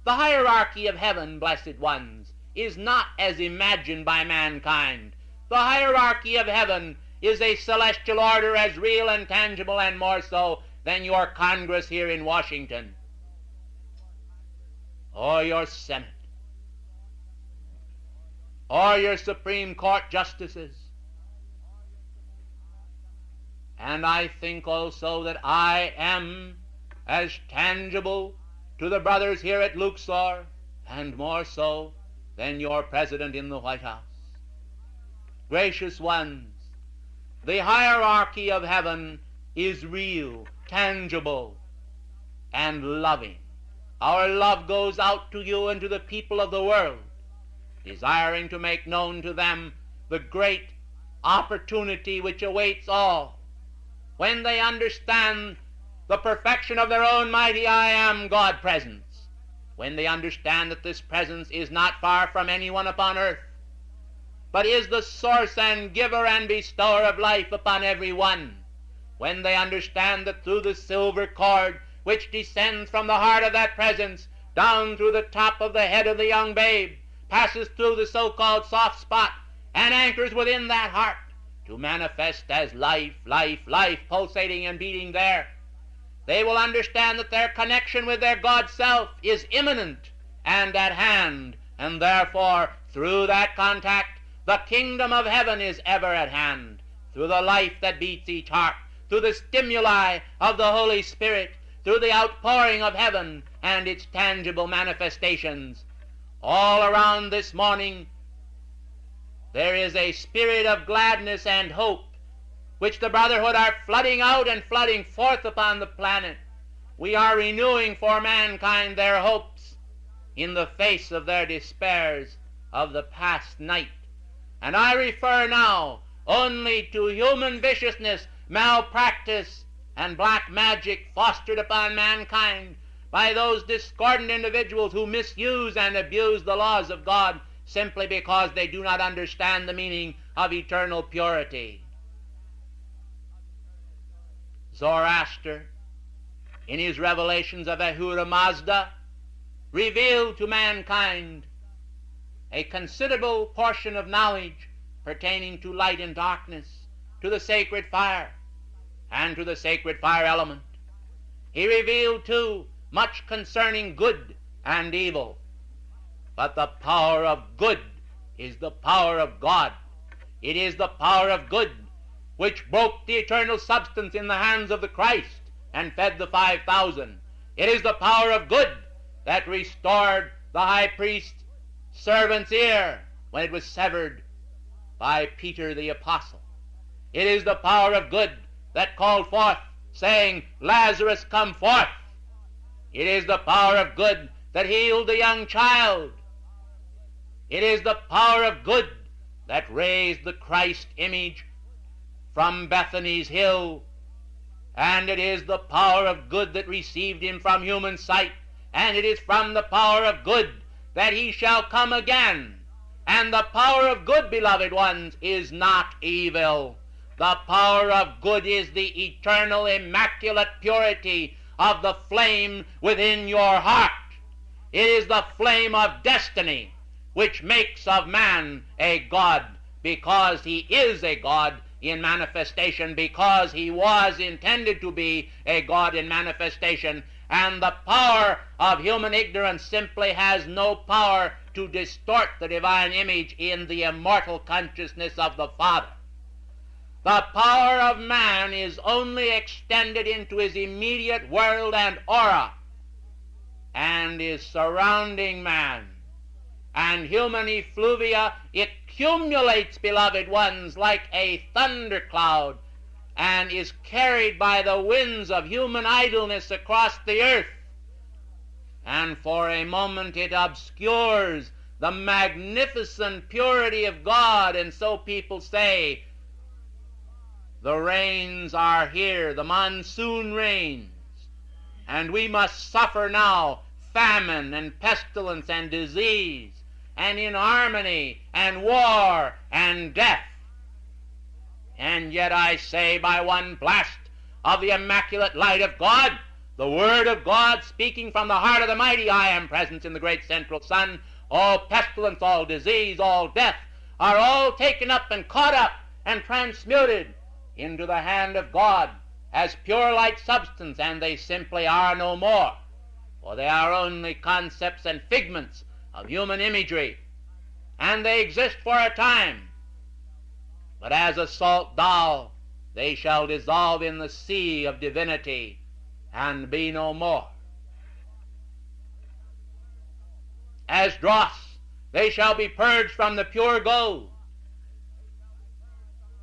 The hierarchy of heaven, blessed ones, is not as imagined by mankind. The hierarchy of heaven is a celestial order as real and tangible and more so than your Congress here in Washington, or your Senate, or your Supreme Court justices. And I think also that I am as tangible to the brothers here at Luxor, and more so than your president in the White House. Gracious ones, the hierarchy of heaven is real, tangible, and loving. Our love goes out to you and to the people of the world, desiring to make known to them the great opportunity which awaits all when they understand the perfection of their own mighty I Am God presence, when they understand that this presence is not far from anyone upon earth, but is the source and giver and bestower of life upon every one, when they understand that through the silver cord which descends from the heart of that presence down through the top of the head of the young babe, passes through the so-called soft spot and anchors within that heart to manifest as life, life, life, pulsating and beating there, they will understand that their connection with their God self is imminent and at hand, and therefore through that contact the kingdom of heaven is ever at hand, through the life that beats each heart, through the stimuli of the Holy Spirit, through the outpouring of heaven and its tangible manifestations. All around this morning there is a spirit of gladness and hope which the brotherhood are flooding out and flooding forth upon the planet. We are renewing for mankind their hopes in the face of their despairs of the past night. And I refer now only to human viciousness malpractice and black magic fostered upon mankind by those discordant individuals who misuse and abuse the laws of God simply because they do not understand the meaning of eternal purity. Zoroaster, in his revelations of Ahura Mazda, revealed to mankind a considerable portion of knowledge pertaining to light and darkness, to the sacred fire, and to the sacred fire element. He revealed, too, much concerning good and evil. But the power of good is the power of God. It is the power of good which broke the eternal substance in the hands of the Christ and fed the 5,000. It is the power of good that restored the high priest's servant's ear when it was severed by Peter the apostle. It is the power of good that called forth, saying, Lazarus, come forth. It is the power of good that healed the young child. It is the power of good that raised the Christ image from Bethany's hill. And it is the power of good that received him from human sight. And it is from the power of good that he shall come again. And the power of good, beloved ones, is not evil. The power of good is the eternal, immaculate purity of the flame within your heart. It is the flame of destiny which makes of man a God, because he is a God in manifestation, because he was intended to be a God in manifestation. And the power of human ignorance simply has no power to distort the divine image in the immortal consciousness of the Father. The power of man is only extended into his immediate world and aura, and is surrounding man. And human effluvia accumulates, beloved ones, like a thundercloud, and is carried by the winds of human idleness across the earth. And for a moment it obscures the magnificent purity of God, and so people say, the rains are here, the monsoon rains, and we must suffer now famine and pestilence and disease and inharmony and war and death. And yet I say, by one blast of the immaculate light of God, the Word of God speaking from the heart of the mighty I Am Presence in the great central sun, all pestilence, all disease, all death are all taken up and caught up and transmuted into the hand of God as pure light substance, and they simply are no more, for they are only concepts and figments of human imagery, and they exist for a time. But as a salt doll, they shall dissolve in the sea of divinity and be no more. As dross, they shall be purged from the pure gold.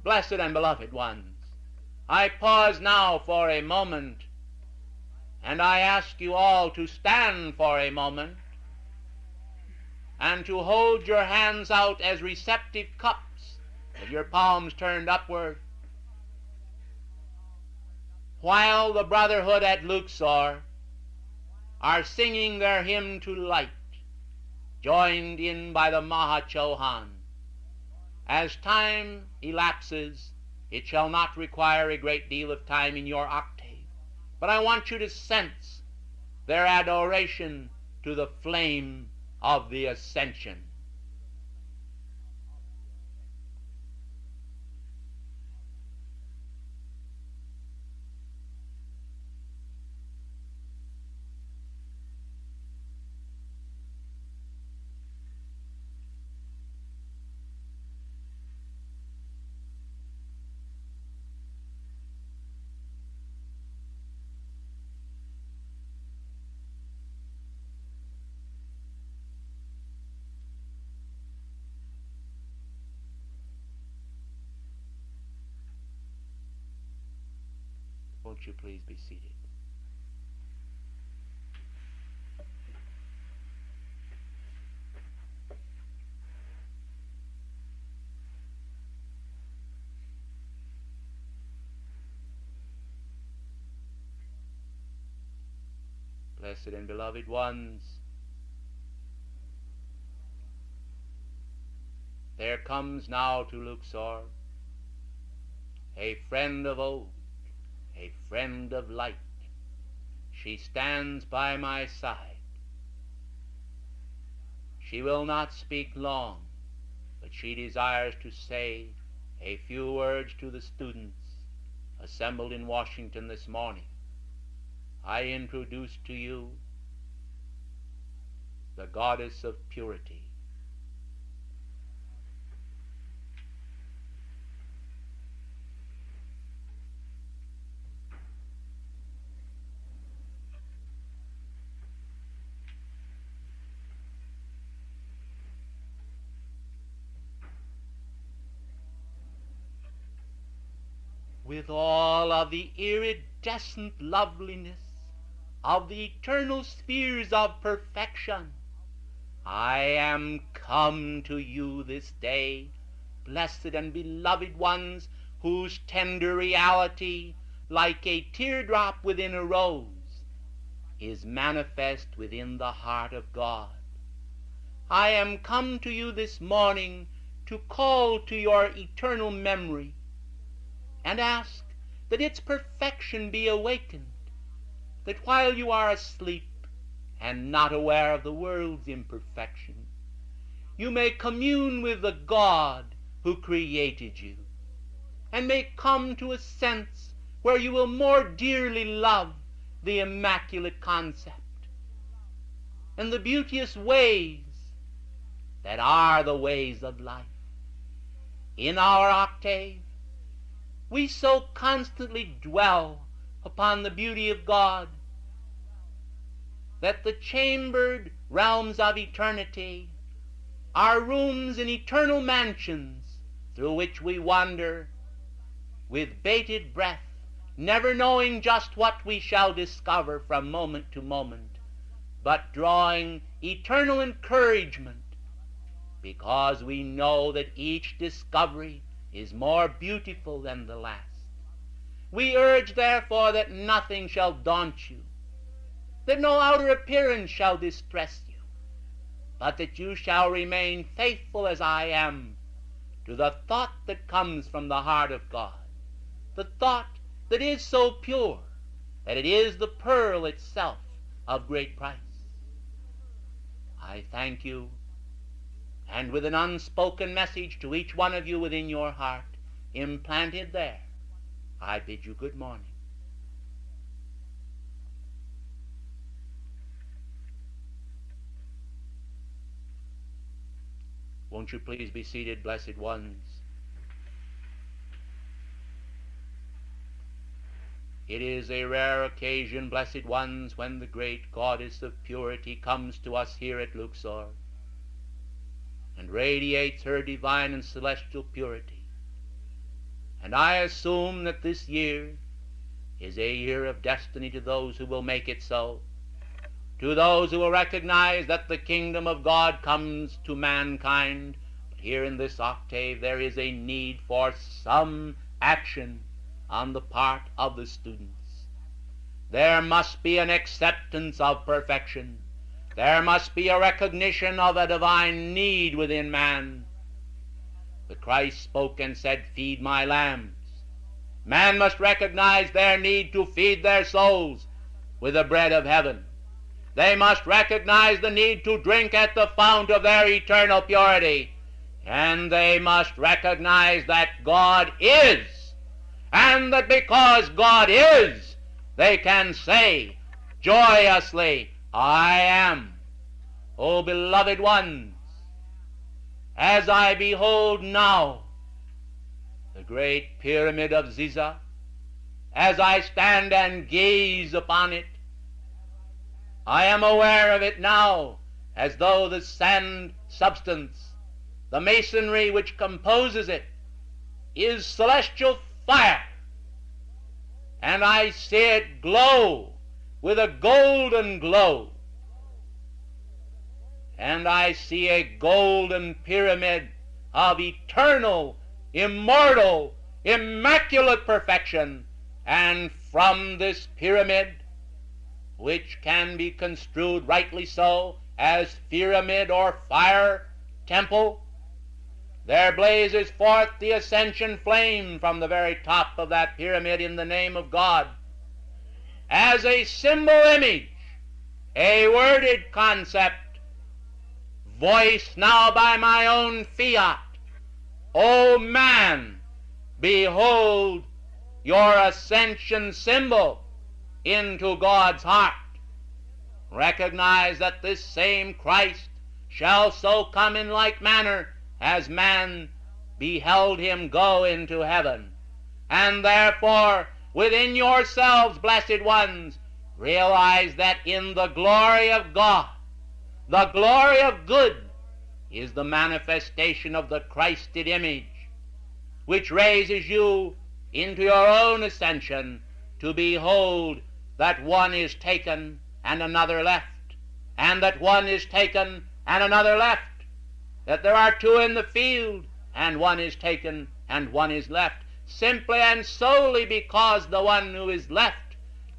Blessed and beloved ones, I pause now for a moment, and I ask you all to stand for a moment and to hold your hands out as receptive cups with your palms turned upward, while the brotherhood at Luxor are singing their hymn to light, joined in by the Mahachohan. As time elapses, it shall not require a great deal of time in your octave, but I want you to sense their adoration to the flame of the ascension. Won't you please be seated? Blessed and beloved ones, there comes now to Luxor a friend of old, a friend of light. She stands by my side. She will not speak long, but she desires to say a few words to the students assembled in Washington this morning. I introduce to you the goddess of purity. With all of the iridescent loveliness of the eternal spheres of perfection, I am come to you this day, blessed and beloved ones, whose tender reality, like a teardrop within a rose, is manifest within the heart of God. I am come to you this morning to call to your eternal memory and ask that its perfection be awakened, that while you are asleep and not aware of the world's imperfection, you may commune with the God who created you, and may come to a sense where you will more dearly love the immaculate concept and the beauteous ways that are the ways of life. In our octave, we so constantly dwell upon the beauty of God that the chambered realms of eternity are rooms in eternal mansions through which we wander with bated breath, never knowing just what we shall discover from moment to moment, but drawing eternal encouragement because we know that each discovery is more beautiful than the last. We urge, therefore, that nothing shall daunt you, that no outer appearance shall distress you, but that you shall remain faithful as I am to the thought that comes from the heart of God, the thought that is so pure that it is the pearl itself of great price. I thank you, and with an unspoken message to each one of you within your heart, implanted there, I bid you good morning. Won't you please be seated, blessed ones? It is a rare occasion, blessed ones, when the great goddess of purity comes to us here at Luxor and radiates her divine and celestial purity. And I assume that this year is a year of destiny to those who will make it so, to those who will recognize that the kingdom of God comes to mankind. But here in this octave there is a need for some action on the part of the students. There must be an acceptance of perfection. There must be a recognition of a divine need within man. But Christ spoke and said, "Feed my lambs." Man must recognize their need to feed their souls with the bread of heaven. They must recognize the need to drink at the fount of their eternal purity. And they must recognize that God is, and that because God is, they can say joyously, "I am." O beloved ones, as I behold now the great pyramid of Giza, as I stand and gaze upon it, I am aware of it now as though the sand substance, the masonry which composes it, is celestial fire, and I see it glow with a golden glow. And I see a golden pyramid of eternal, immortal, immaculate perfection. And from this pyramid which can be construed rightly so as pyramid or fire temple, there blazes forth the ascension flame from the very top of that pyramid in the name of God, as a symbol image, a worded concept, voiced now by my own fiat. O man, behold your ascension symbol into God's heart. Recognize that this same Christ shall so come in like manner as man beheld him go into heaven. And therefore, within yourselves, blessed ones, realize that in the glory of God, the glory of good, is the manifestation of the Christed image, which raises you into your own ascension to behold that one is taken and another left, and that one is taken and another left, that there are two in the field, and one is taken and one is left, simply and solely because the one who is left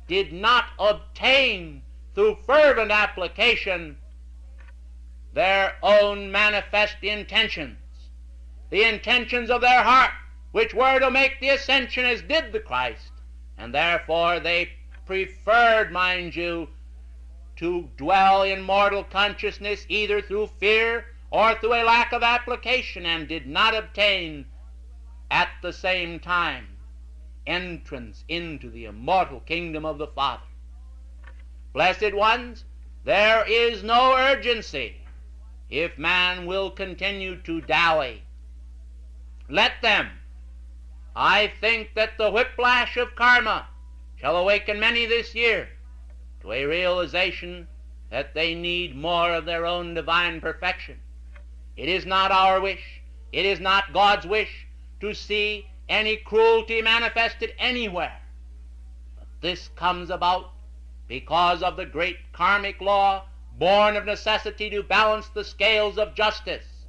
did not obtain through fervent application their own manifest intentions, the intentions of their heart, which were to make the ascension as did the Christ, and therefore they preferred, mind you, to dwell in mortal consciousness either through fear or through a lack of application, and did not obtain at the same time entrance into the immortal kingdom of the Father. Blessed ones, there is no urgency if man will continue to dally. Let them. I think that the whiplash of karma shall awaken many this year to a realization that they need more of their own divine perfection. It is not our wish, it is not God's wish to see any cruelty manifested anywhere. But this comes about because of the great karmic law born of necessity to balance the scales of justice.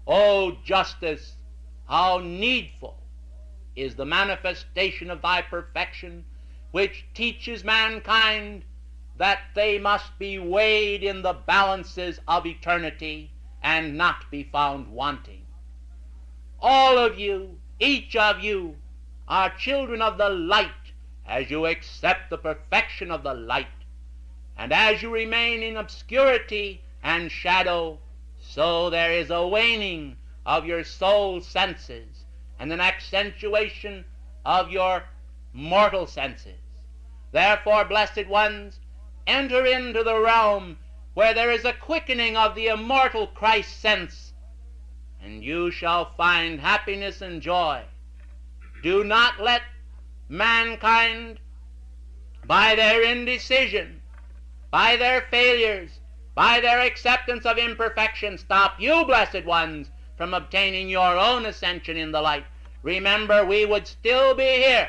O justice, how needful is the manifestation of thy perfection, which teaches mankind that they must be weighed in the balances of eternity and not be found wanting. All of you, each of you, are children of the light as you accept the perfection of the light. And as you remain in obscurity and shadow, so there is a waning of your soul senses and an accentuation of your mortal senses. Therefore, blessed ones, enter into the realm where there is a quickening of the immortal Christ sense, and you shall find happiness and joy. Do not let mankind, by their indecision, by their failures, by their acceptance of imperfection, stop you, blessed ones, from obtaining your own ascension in the light. Remember, we would still be here,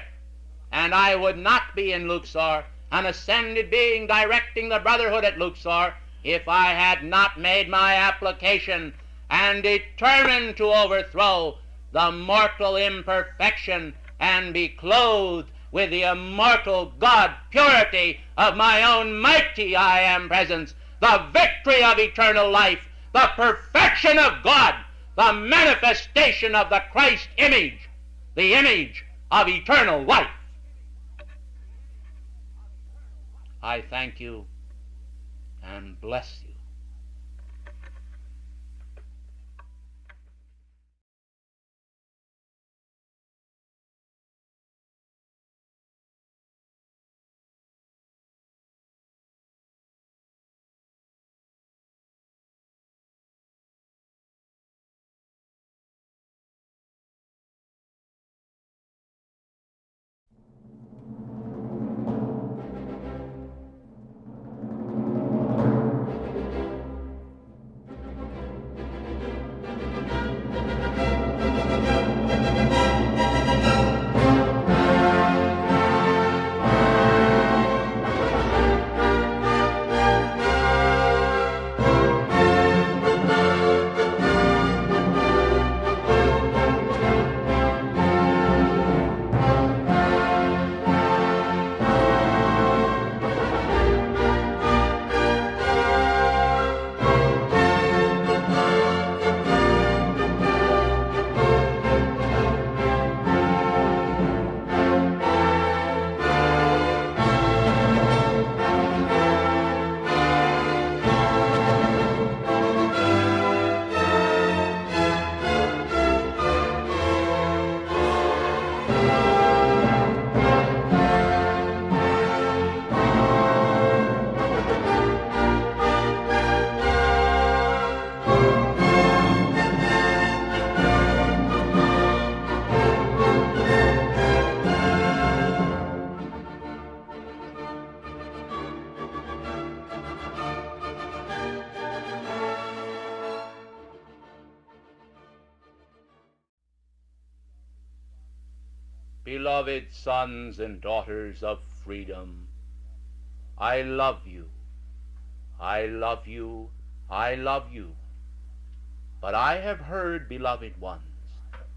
and I would not be in Luxor, an ascended being directing the brotherhood at Luxor, if I had not made my application and determined to overthrow the mortal imperfection and be clothed with the immortal God purity of my own mighty I Am presence, the victory of eternal life, the perfection of God, the manifestation of the Christ image, the image of eternal life. I thank you and bless you. beloved sons and daughters of freedom, I love you, I love you, I love you. But I have heard, beloved ones,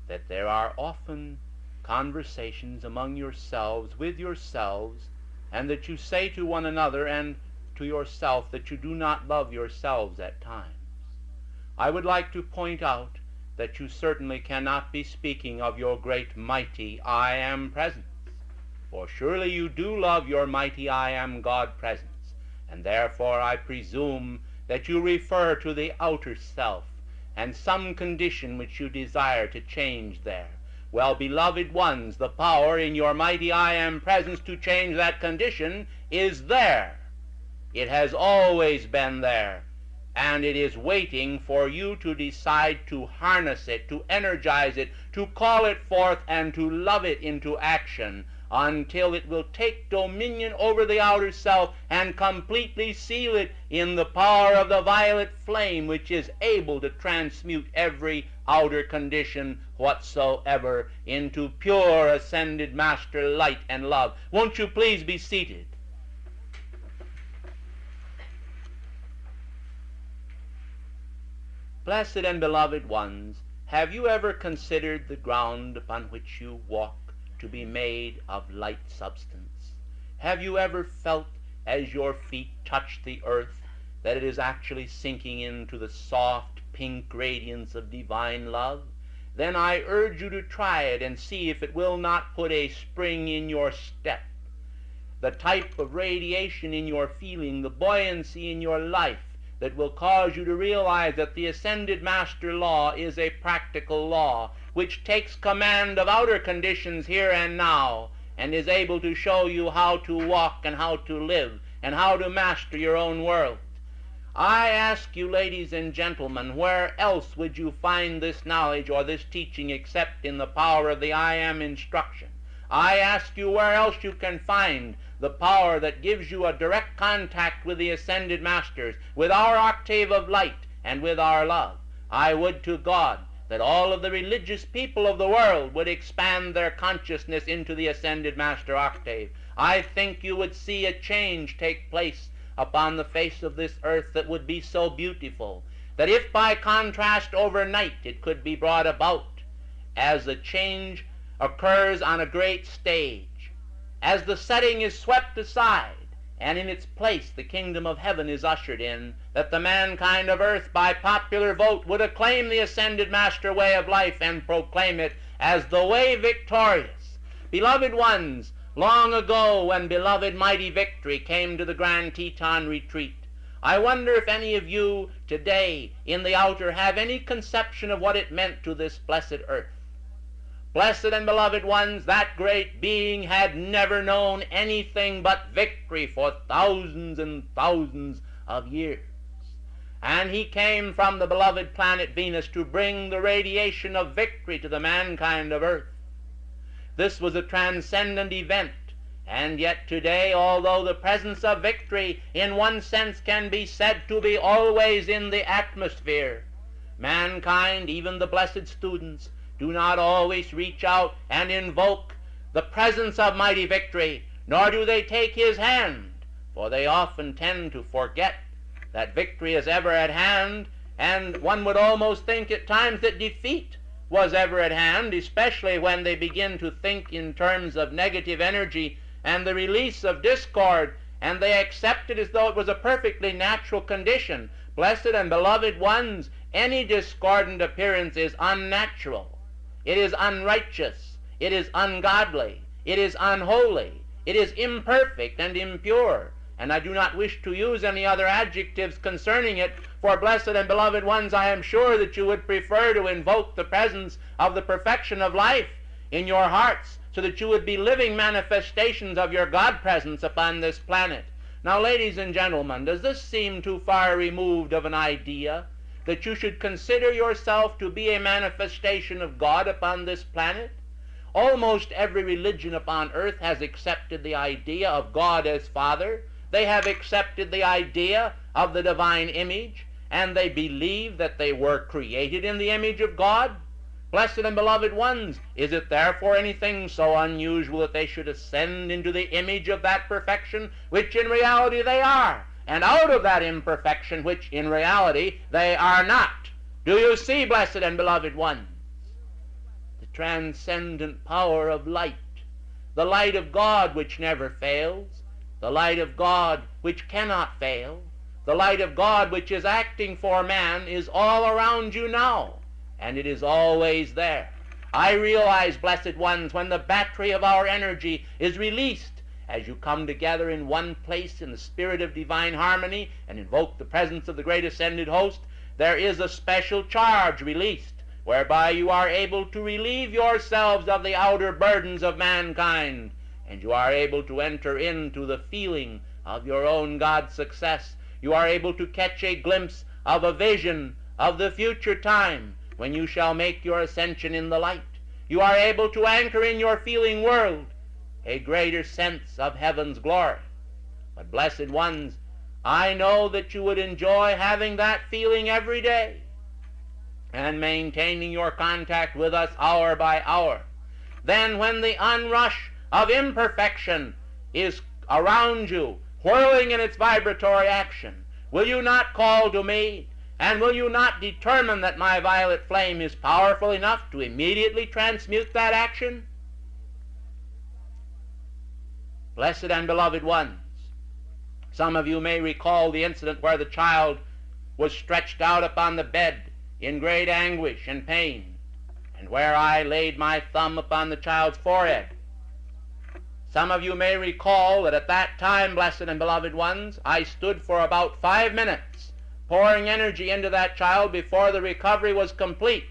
that there are often conversations among yourselves, with yourselves, and that you say to one another and to yourself that you do not love yourselves at times. I would like to point out that you certainly cannot be speaking of your great mighty I Am presence, for surely you do love your mighty I Am God presence, and therefore I presume that you refer to the outer self and some condition which you desire to change there. Well, beloved ones, the power in your mighty I Am presence to change that condition is there. It has always been there, and it is waiting for you to decide to harness it, to energize it, to call it forth, and to love it into action until it will take dominion over the outer self and completely seal it in the power of the violet flame, which is able to transmute every outer condition whatsoever into pure ascended master light and love. Won't you please be seated? Blessed and beloved ones, have you ever considered the ground upon which you walk to be made of light substance? Have you ever felt, as your feet touch the earth, that it is actually sinking into the soft pink radiance of divine love? Then I urge you to try it and see if it will not put a spring in your step. The type of radiation in your feeling, the buoyancy in your life, that will cause you to realize that the ascended master law is a practical law which takes command of outer conditions here and now and is able to show you how to walk and how to live and how to master your own world. I ask you, ladies and gentlemen, where else would you find this knowledge or this teaching except in the power of the I Am instruction? I ask you where else you can find the power that gives you a direct contact with the ascended masters, with our octave of light and with our love. I would to God that all of the religious people of the world would expand their consciousness into the ascended master octave. I think you would see a change take place upon the face of this earth that would be so beautiful, that if by contrast overnight it could be brought about as the change occurs on a great stage, as the setting is swept aside, and in its place the kingdom of heaven is ushered in, that the mankind of earth by popular vote would acclaim the ascended master way of life and proclaim it as the way victorious. Beloved ones, long ago when beloved mighty Victory came to the Grand Teton retreat, I wonder if any of you today in the outer have any conception of what it meant to this blessed earth. Blessed and beloved ones, that great being had never known anything but victory for thousands and thousands of years. And he came from the beloved planet Venus to bring the radiation of victory to the mankind of earth. This was a transcendent event, and yet today, although the presence of victory in one sense can be said to be always in the atmosphere, mankind, even the blessed students, do not always reach out and invoke the presence of mighty Victory, nor do they take his hand, for they often tend to forget that victory is ever at hand, and one would almost think at times that defeat was ever at hand, especially when they begin to think in terms of negative energy and the release of discord, and they accept it as though it was a perfectly natural condition. Blessed and beloved ones, any discordant appearance is unnatural. It is unrighteous. It is ungodly. It is unholy. It is imperfect and impure. And I do not wish to use any other adjectives concerning it, for blessed and beloved ones, I am sure that you would prefer to invoke the presence of the perfection of life in your hearts, so that you would be living manifestations of your God presence upon this planet. Now, ladies and gentlemen, does this seem too far removed of an idea that you should consider yourself to be a manifestation of God upon this planet? Almost every religion upon earth has accepted the idea of God as Father. They have accepted the idea of the divine image, and they believe that they were created in the image of God. Blessed and beloved ones, is it therefore anything so unusual that they should ascend into the image of that perfection which in reality they are, and out of that imperfection which in reality they are not? Do you see, blessed and beloved ones, the transcendent power of light, the light of God which never fails, the light of God which cannot fail, the light of God which is acting for man is all around you now, and it is always there. I realize, blessed ones, when the battery of our energy is released, as you come together in one place in the spirit of divine harmony and invoke the presence of the great ascended host, there is a special charge released, whereby you are able to relieve yourselves of the outer burdens of mankind, and you are able to enter into the feeling of your own God's success. You are able to catch a glimpse of a vision of the future time when you shall make your ascension in the light. You are able to anchor in your feeling world a greater sense of heaven's glory. But, blessed ones, I know that you would enjoy having that feeling every day and maintaining your contact with us hour by hour. Then when the onrush of imperfection is around you, whirling in its vibratory action, will you not call to me? And will you not determine that my violet flame is powerful enough to immediately transmute that action? Blessed and beloved ones, some of you may recall the incident where the child was stretched out upon the bed in great anguish and pain, and where I laid my thumb upon the child's forehead. Some of you may recall that at that time, blessed and beloved ones, I stood for about 5 minutes pouring energy into that child before the recovery was complete.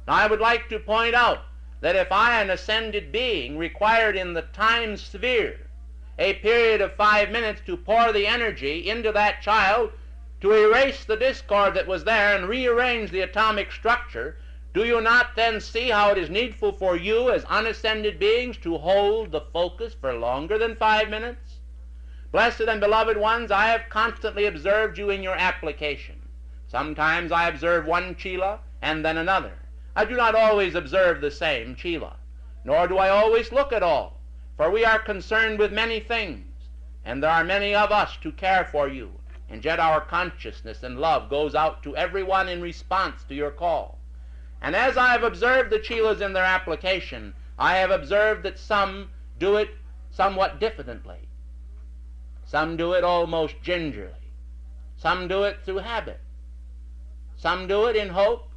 Now, I would like to point out that if I, an ascended being, required in the time sphere a period of 5 minutes to pour the energy into that child to erase the discord that was there and rearrange the atomic structure, do you not then see how it is needful for you as unascended beings to hold the focus for longer than 5 minutes? Blessed and beloved ones, I have constantly observed you in your application. Sometimes I observe one chela and then another. I do not always observe the same chela, nor do I always look at all, for we are concerned with many things, and there are many of us to care for you, and yet our consciousness and love goes out to everyone in response to your call. And as I have observed the chelas in their application, I have observed that some do it somewhat diffidently. Some do it almost gingerly. Some do it through habit. Some do it in hope.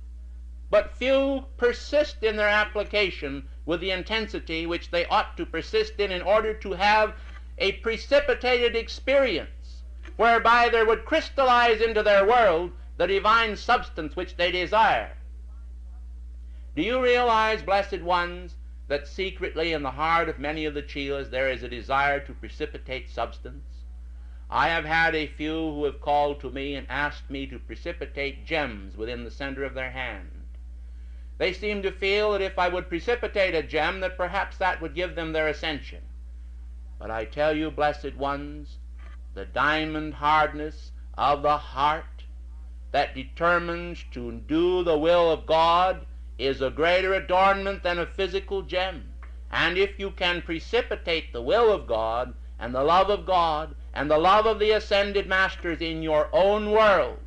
But few persist in their application with the intensity which they ought to persist in order to have a precipitated experience whereby there would crystallize into their world the divine substance which they desire. Do you realize, blessed ones, that secretly in the heart of many of the chelas there is a desire to precipitate substance? I have had a few who have called to me and asked me to precipitate gems within the center of their hand. They seem to feel that if I would precipitate a gem, that perhaps that would give them their ascension. But I tell you, blessed ones, the diamond hardness of the heart that determines to do the will of God is a greater adornment than a physical gem. And if you can precipitate the will of God and the love of God and the love of the ascended masters in your own world,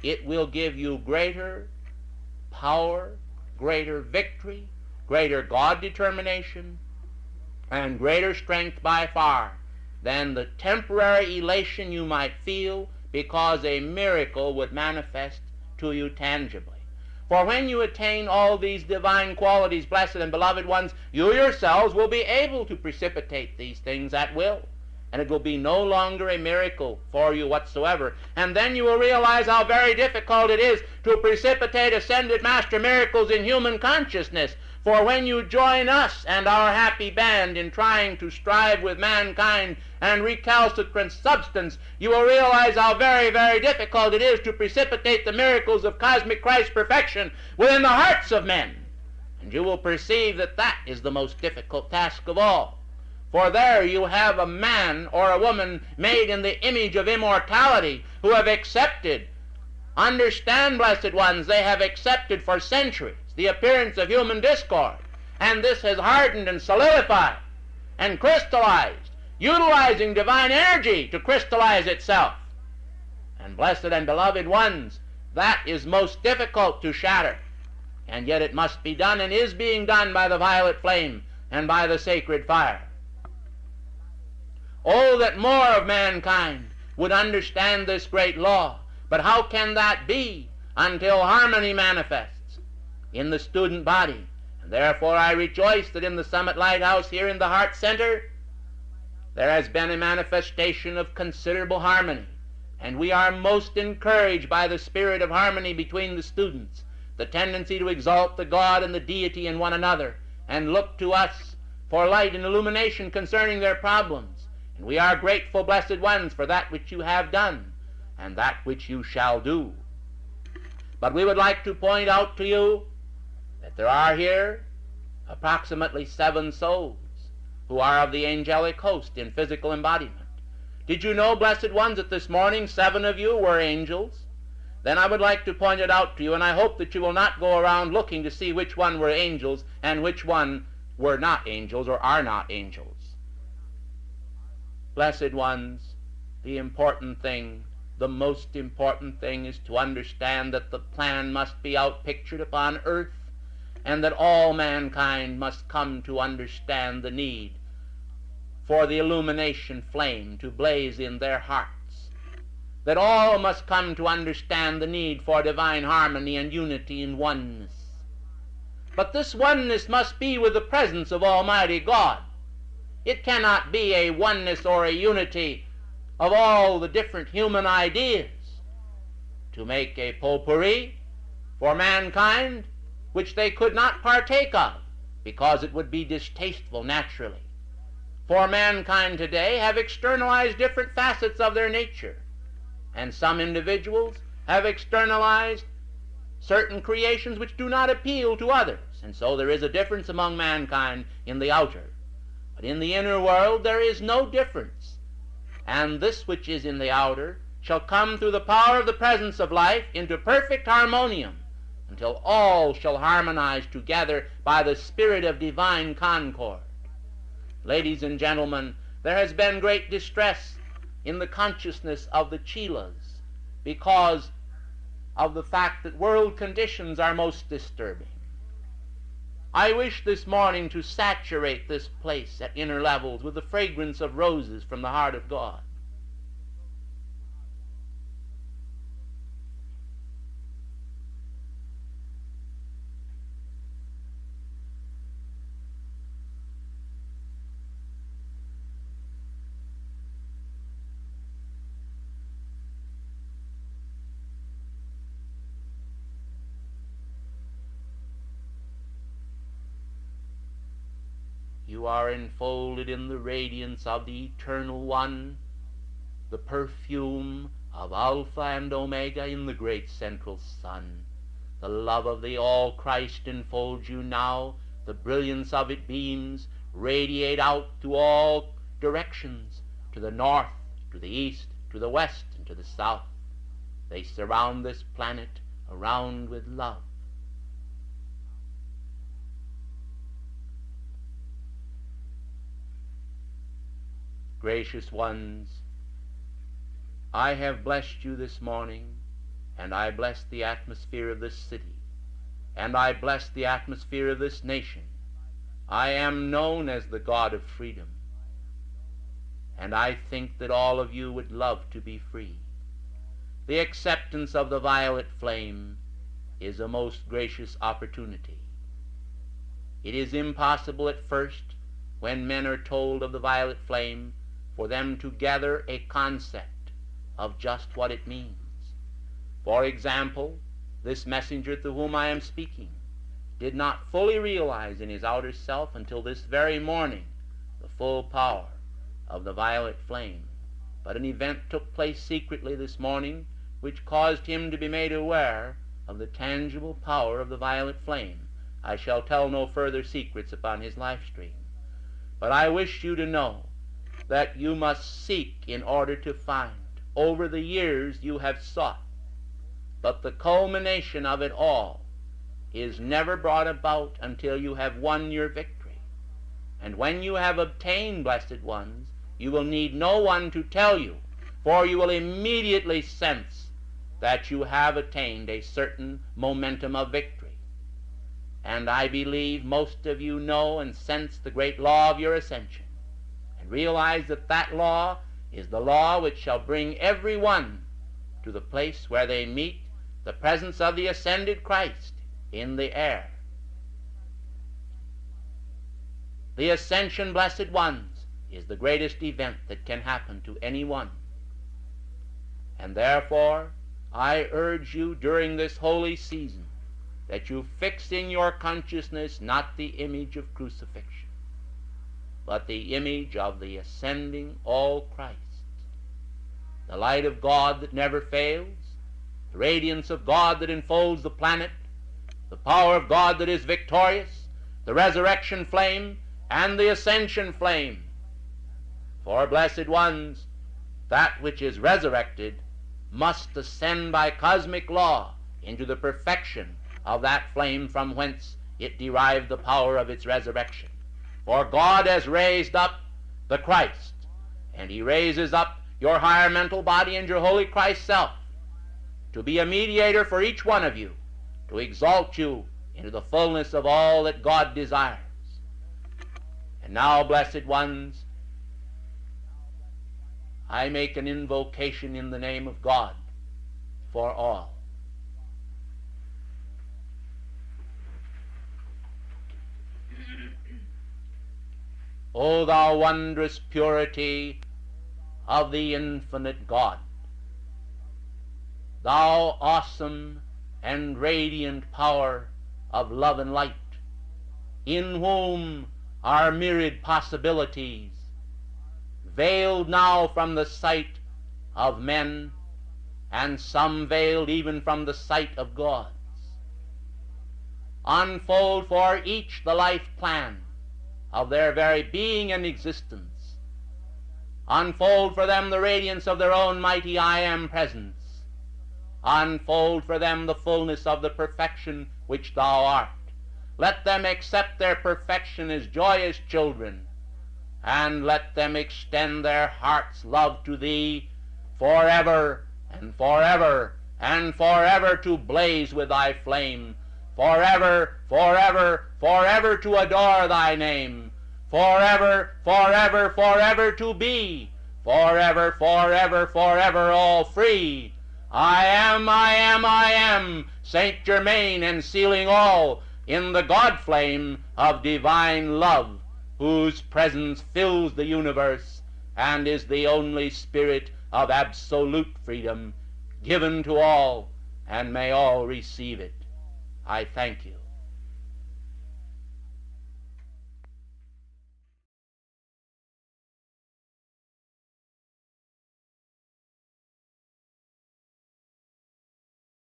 it will give you greater power, greater victory, greater God determination, and greater strength by far than the temporary elation you might feel because a miracle would manifest to you tangibly. For when you attain all these divine qualities, blessed and beloved ones, you yourselves will be able to precipitate these things at will. And it will be no longer a miracle for you whatsoever. And then you will realize how very difficult it is to precipitate ascended master miracles in human consciousness. For when you join us and our happy band in trying to strive with mankind and recalcitrant substance, you will realize how very, very difficult it is to precipitate the miracles of cosmic Christ perfection within the hearts of men. And you will perceive that that is the most difficult task of all. For there you have a man or a woman made in the image of immortality who have accepted. Understand, blessed ones, they have accepted for centuries the appearance of human discord. And this has hardened and solidified and crystallized, utilizing divine energy to crystallize itself. And blessed and beloved ones, that is most difficult to shatter. And yet it must be done, and is being done by the violet flame and by the sacred fire. Oh, that more of mankind would understand this great law. But how can that be until harmony manifests in the student body? And therefore I rejoice that in the Summit Lighthouse here in the Heart Center, there has been a manifestation of considerable harmony. And we are most encouraged by the spirit of harmony between the students, the tendency to exalt the God and the deity in one another, and look to us for light and illumination concerning their problems. And we are grateful, blessed ones, for that which you have done, and that which you shall do. But we would like to point out to you that there are here approximately 7 souls who are of the angelic host in physical embodiment. Did you know, blessed ones, that this morning 7 of you were angels? Then I would like to point it out to you, and I hope that you will not go around looking to see which one were angels and which one were not angels or are not angels. Blessed ones, the important thing, the most important thing is to understand that the plan must be outpictured upon earth, and that all mankind must come to understand the need for the illumination flame to blaze in their hearts, that all must come to understand the need for divine harmony and unity and oneness. But this oneness must be with the presence of Almighty God. It cannot be a oneness or a unity of all the different human ideas to make a potpourri for mankind which they could not partake of, because it would be distasteful naturally. For mankind today have externalized different facets of their nature, and some individuals have externalized certain creations which do not appeal to others, and so there is a difference among mankind in the outer. But in the inner world there is no difference, and this which is in the outer shall come through the power of the presence of life into perfect harmonium, until all shall harmonize together by the spirit of divine concord. Ladies and gentlemen, there has been great distress in the consciousness of the Chelas because of the fact that world conditions are most disturbing. I wish this morning to saturate this place at inner levels with the fragrance of roses from the heart of God. You are enfolded in the radiance of the Eternal One, the perfume of Alpha and Omega in the great central sun. The love of the All-Christ enfolds you now. The brilliance of it beams radiate out to all directions, to the north, to the east, to the west, and to the south. They surround this planet around with love. Gracious ones, I have blessed you this morning, and I bless the atmosphere of this city, and I bless the atmosphere of this nation. I am known as the God of freedom, and I think that all of you would love to be free. The acceptance of the violet flame is a most gracious opportunity. It is impossible at first, when men are told of the violet flame, for them to gather a concept of just what it means. For example, this messenger to whom I am speaking did not fully realize in his outer self until this very morning the full power of the violet flame. But an event took place secretly this morning which caused him to be made aware of the tangible power of the violet flame. I shall tell no further secrets upon his life stream. But I wish you to know that you must seek in order to find. Over the years you have sought, but the culmination of it all is never brought about until you have won your victory. And when you have obtained, blessed ones, you will need no one to tell you, for you will immediately sense that you have attained a certain momentum of victory. And I believe most of you know and sense the great law of your ascension, and realize that that law is the law which shall bring every one to the place where they meet the presence of the ascended Christ in the air. The ascension, blessed ones, is the greatest event that can happen to anyone. And therefore, I urge you during this holy season that you fix in your consciousness not the image of crucifixion, but the image of the ascending all Christ, the light of God that never fails, the radiance of God that enfolds the planet, the power of God that is victorious, the resurrection flame, and the ascension flame. For, blessed ones, that which is resurrected must ascend by cosmic law into the perfection of that flame from whence it derived the power of its resurrection. For God has raised up the Christ, and he raises up your higher mental body and your holy Christ self to be a mediator for each one of you, to exalt you into the fullness of all that God desires. And now, blessed ones, I make an invocation in the name of God for all. O thou wondrous purity of the infinite God, thou awesome and radiant power of love and light, in whom are myriad possibilities, veiled now from the sight of men, and some veiled even from the sight of gods. Unfold for each the life plan of their very being and existence. Unfold for them the radiance of their own mighty I Am presence. Unfold for them the fullness of the perfection which thou art. Let them accept their perfection as joyous children, and let them extend their heart's love to thee forever and forever and forever, to blaze with thy flame, forever, forever, forever to adore thy name, forever, forever, forever to be, forever, forever, forever all free. I am, I am, I am, Saint Germain, and sealing all in the God flame of divine love, whose presence fills the universe and is the only spirit of absolute freedom, given to all, and may all receive it. I thank you.